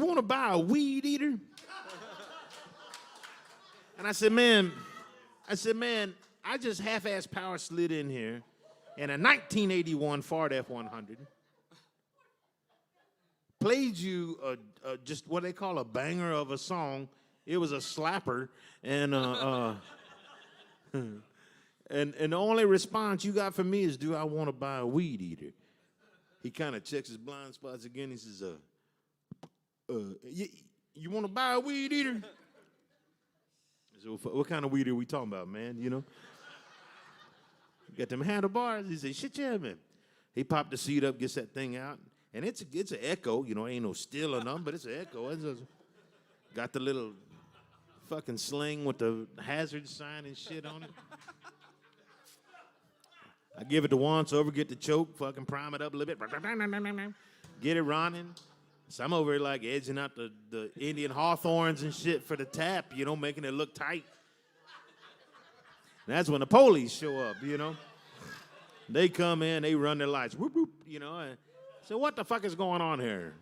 want to buy a weed eater? And I said, man, I just half-ass power slid in here in a 1981 Ford F-100. Played you just what they call a banger of a song. It was a slapper, and and the only response you got from me is, "Do I want to buy a weed eater?" He kind of checks his blind spots again. He says, you want to buy a weed eater?" I said, what kind of weed are we talking about, man? You know, you got them handlebars. He said, shit, yeah, man. He popped the seat up, gets that thing out. And it's an Echo, you know, ain't no steel or nothing, but it's an Echo. Got the little fucking sling with the hazard sign and shit on it. I give it the once over, get the choke, fucking prime it up a little bit. Get it running. So I'm over here like edging out the Indian hawthorns and shit for the tap, you know, making it look tight. And that's when the police show up, you know. They come in, they run their lights, whoop, whoop, you know. So what the fuck is going on here?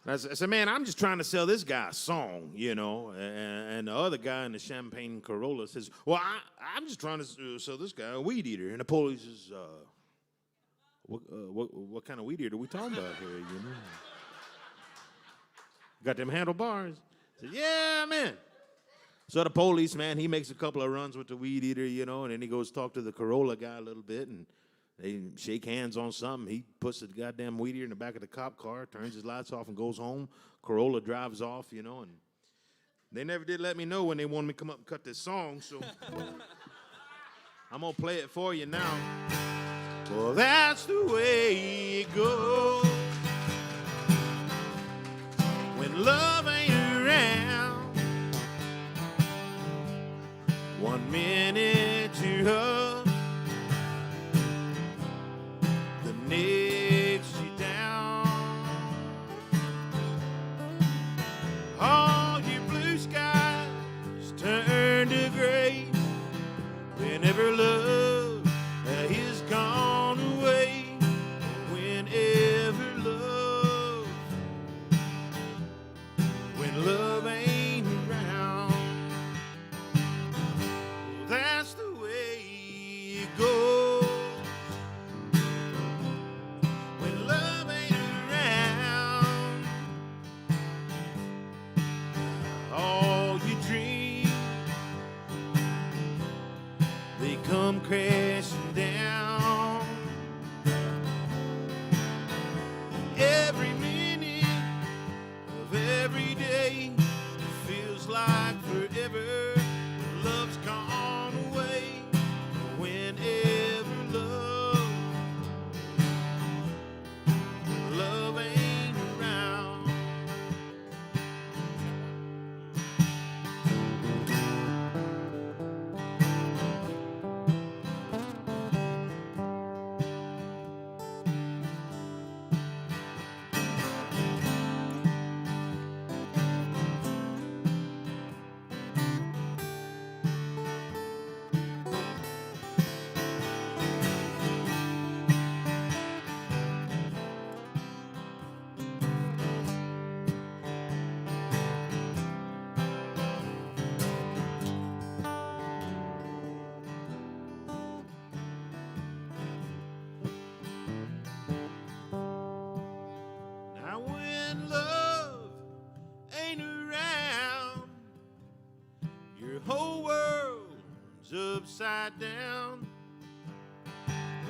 I said, man, I'm just trying to sell this guy a song, you know. And the other guy in the champagne Corolla says, well, I'm just trying to sell this guy a weed eater. And the police says, what kind of weed eater are we talking about here, you know? Got them handlebars? I said, yeah, man. So the police, man, he makes a couple of runs with the weed eater, you know, and then he goes talk to the Corolla guy a little bit, and they shake hands on something. He puts the goddamn weed eater in the back of the cop car, turns his lights off, and goes home. Corolla drives off, you know, and they never did let me know when they wanted me to come up and cut this song, so I'm going to play it for you now. Well, that's the way it goes when love ain't around. 1 minute you're up, the next you down. All your blue skies turn to gray whenever love is gone away. Whenever love, when love ain't around. Well, that's the way it goes when love ain't around. All your dreams, they come crashing down. Every minute of every day feels like forever. Love's gone away. Whenever love ain't around. Now when love ain't around, your whole world's upside down,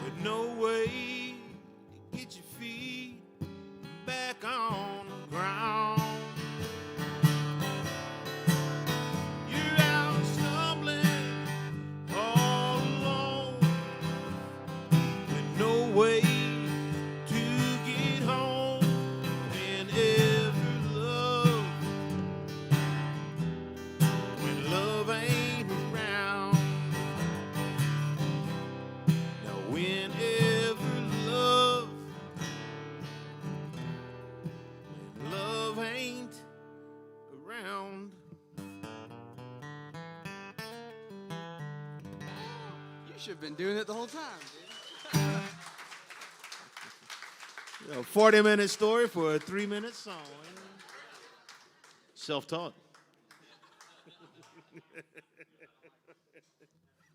with no way to get your feet back on the ground. You're out stumbling all alone, with no way to get home. Whenever love, when love ain't around. Now whenever love, when love ain't around. You should have been doing it the whole time, dude. A 40-minute story for a 3-minute song. Self-taught.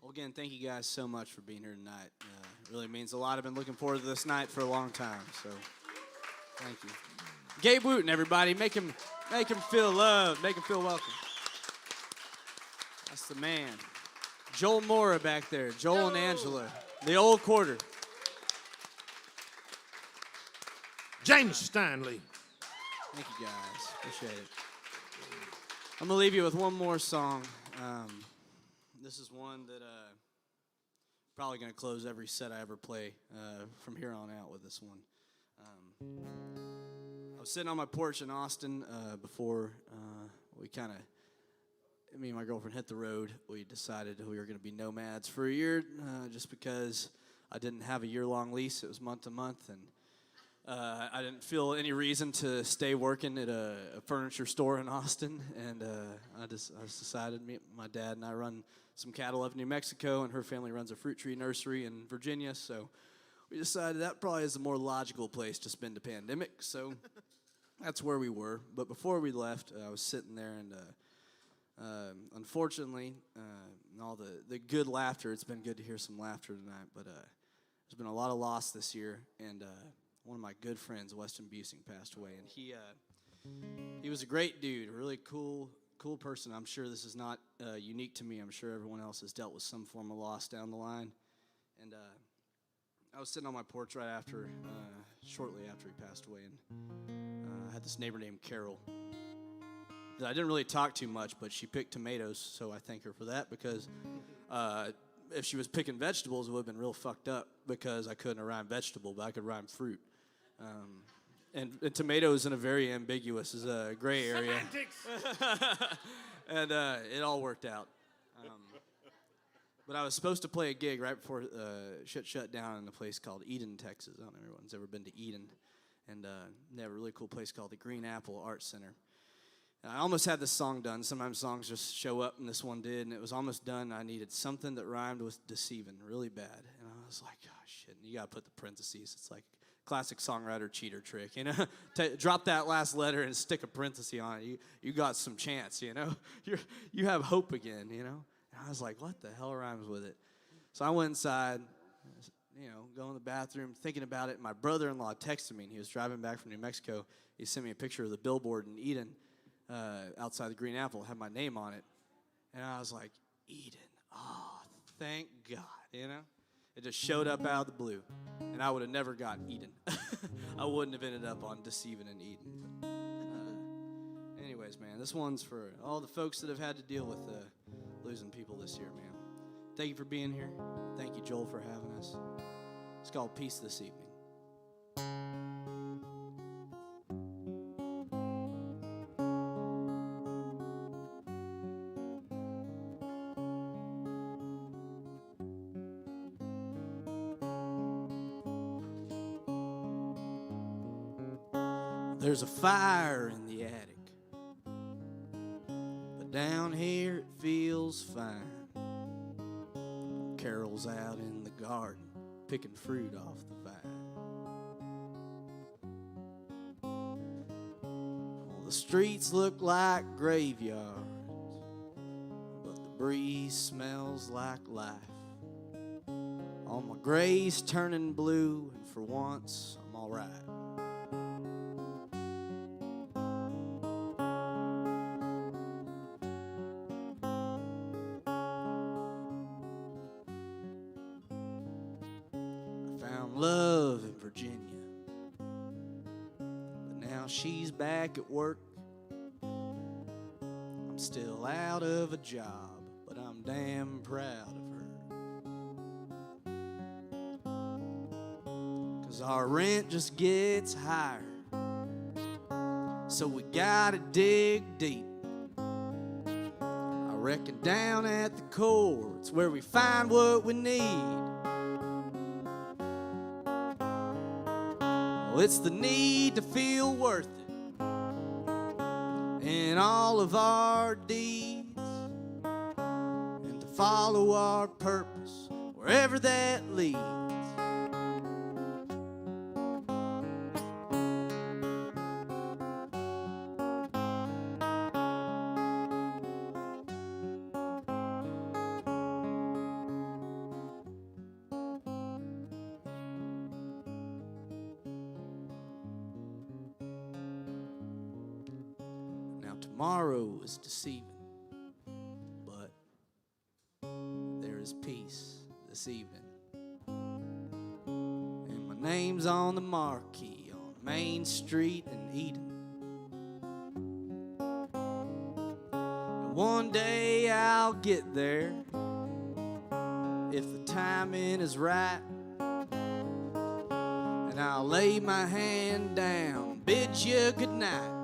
Well, again, thank you guys so much for being here tonight. It really means a lot. I've been looking forward to this night for a long time, so thank you. Gabe Wootton, everybody. Make him feel loved. Make him feel welcome. That's the man. Joel Mora back there. Joel and Angela. The old quarter. James Steinle. Thank you, guys. Appreciate it. I'm going to leave you with one more song. This is one that probably going to close every set I ever play from here on out with this one. I was sitting on my porch in Austin before me and my girlfriend hit the road. We decided we were going to be nomads for a year just because I didn't have a year-long lease. It was month to month, and I didn't feel any reason to stay working at a furniture store in Austin, and I just decided, my dad and I run some cattle up in New Mexico, and her family runs a fruit tree nursery in Virginia, so we decided that probably is a more logical place to spend the pandemic, so that's where we were. But before we left, I was sitting there, and unfortunately, and all the good laughter, it's been good to hear some laughter tonight, but there's been a lot of loss this year, and one of my good friends, Weston Busing, passed away, and he was a great dude, a really cool person. I'm sure this is not unique to me. I'm sure everyone else has dealt with some form of loss down the line, and I was sitting on my porch right after, shortly after he passed away, and I had this neighbor named Carol that I didn't really talk too much, but she picked tomatoes, so I thank her for that, because if she was picking vegetables, it would have been real fucked up, because I couldn't rhyme vegetable, but I could rhyme fruit. And tomatoes in a very ambiguous is a gray area. And it all worked out. But I was supposed to play a gig right before shit shut down in a place called Eden, Texas. I don't know if everyone's ever been to Eden. And they have a really cool place called the Green Apple Art Center. And I almost had this song done. Sometimes songs just show up, and this one did, and it was almost done. I needed something that rhymed with deceiving really bad. And I was like, oh, shit. And you got to put the parentheses. It's like classic songwriter cheater trick, you know? Drop that last letter and stick a parenthesis on it. You got some chance, you know? You have hope again, you know? And I was like, what the hell rhymes with it? So I went inside, you know, go in the bathroom, thinking about it. My brother-in-law texted me, and he was driving back from New Mexico. He sent me a picture of the billboard in Eden outside the Green Apple, had my name on it. And I was like, Eden, oh, thank God, you know? It just showed up out of the blue, and I would have never gotten Eden. I wouldn't have ended up on Deceiving in Eden. But, anyways, man, this one's for all the folks that have had to deal with losing people this year, man. Thank you for being here. Thank you, Joel, for having us. It's called Peace This Evening. There's a fire in the attic, but down here it feels fine. Carol's out in the garden picking fruit off the vine. Well, the streets look like graveyards, but the breeze smells like life. All my gray's turning blue, and for once I'm all right. Love in Virginia, but now she's back at work. I'm still out of a job, but I'm damn proud of her. 'Cause our rent just gets higher, so we gotta dig deep. I reckon down at the core, it's where we find what we need. It's the need to feel worth it in all of our deeds, and to follow our purpose wherever that leads. Tomorrow is deceiving, but there is peace this evening. And my name's on the marquee on Main Street in Eden. And one day I'll get there if the timing is right, and I'll lay my hand down, bid you good night.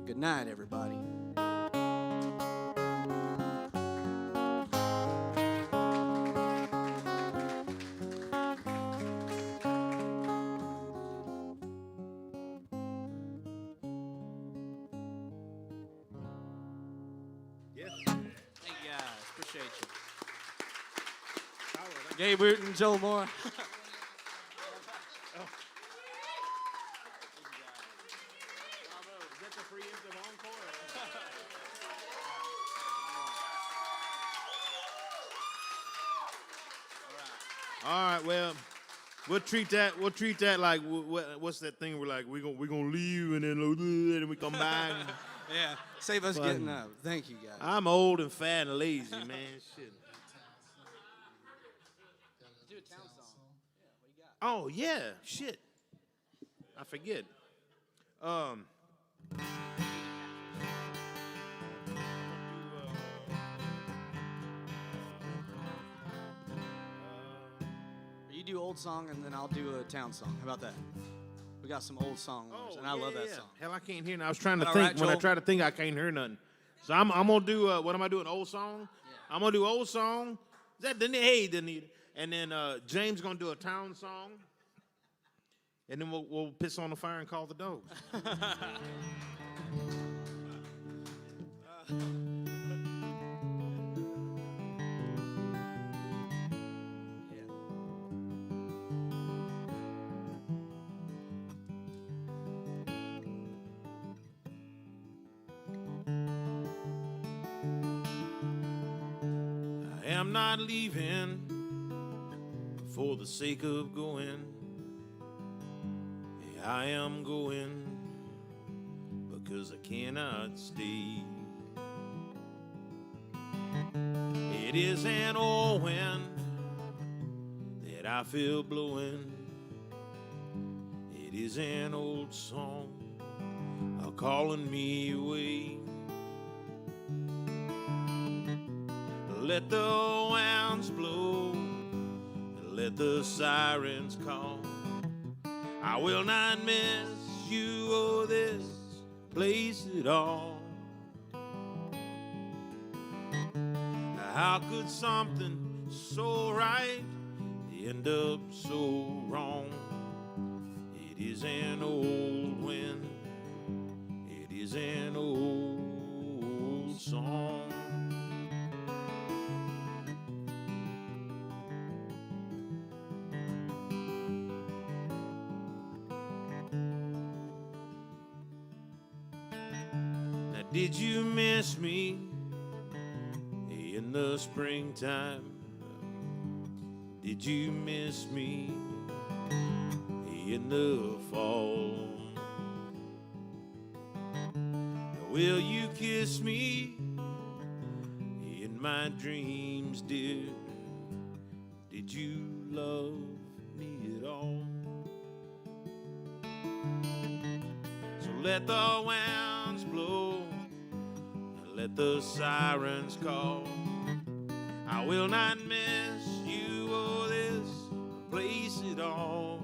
Good night, everybody. Yes. Thank you guys. Appreciate you. Gabe, Wootton, Joel Moore. All right, well, we'll treat that like what's that thing? We're like we're gonna leave and then we come back. Yeah, save us getting up. Thank you, guys. I'm old and fat and lazy, man. Shit. Do a town song. Yeah, what you got? Oh yeah, shit. I forget. You do old song, and then I'll do a town song. How about that? We got some old song winners, and I love that song. Hell, I can't hear. Now. I was trying to All think. right, When I Joel? try to think, I can't hear nothing. So I'm gonna do. What am I doing? Old song. Yeah. I'm gonna do old song. Is that hey, Danita? And then James gonna do a town song. And then we'll piss on the fire and call the dogs. I am not leaving for the sake of going. I am going because I cannot stay. It is an old wind that I feel blowing. It is an old song calling me away. Let the winds blow, let the sirens call. I will not miss you or this place at all. How could something so right end up so wrong? It is an old wind, it is an old song. Did you miss me in the springtime? Did you miss me in the fall? Will you kiss me in my dreams, dear? Did you love me at all? So let the winds blow, let the sirens call. I will not miss you or this place at all.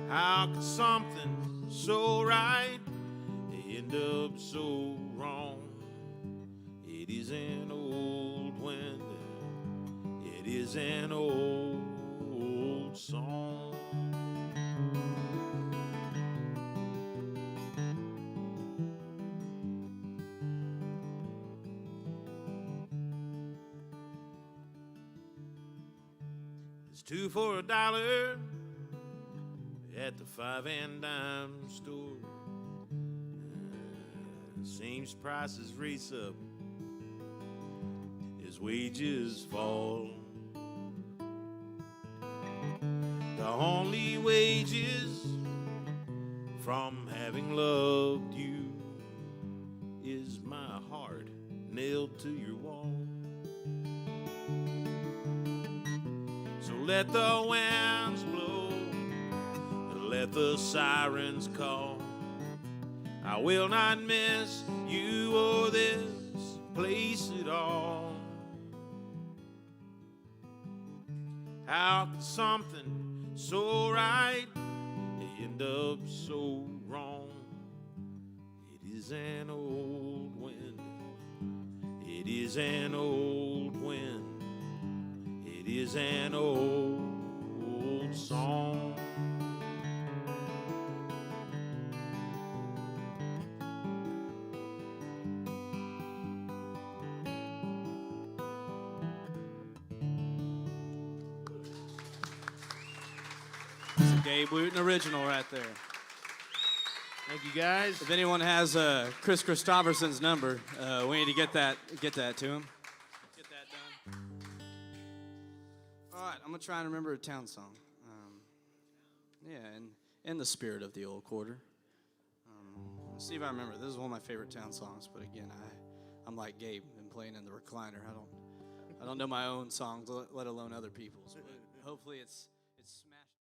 How could something so right end up so wrong? It is an old wind, it is an old song. Two for $1 at the 5 and dime store. Seems prices race up as wages fall. The only wages from having loved you is my heart nailed to your wall. Let the winds blow, let the sirens call. I will not miss you or this place at all. How could something so right end up so wrong? It is an old wind, it is an old wind, it is an old song. It's a Gabe Wootton original right there. Thank you, guys. If anyone has Chris Christopherson's number, we need to get that to him. Get that done. right, I'm gonna try and remember a town song. Yeah, and in the spirit of the old quarter. Let's see if I remember. This is one of my favorite town songs, but again, I'm like Gabe, been playing in the recliner. I don't know my own songs, let alone other people's. But hopefully, it's smashed.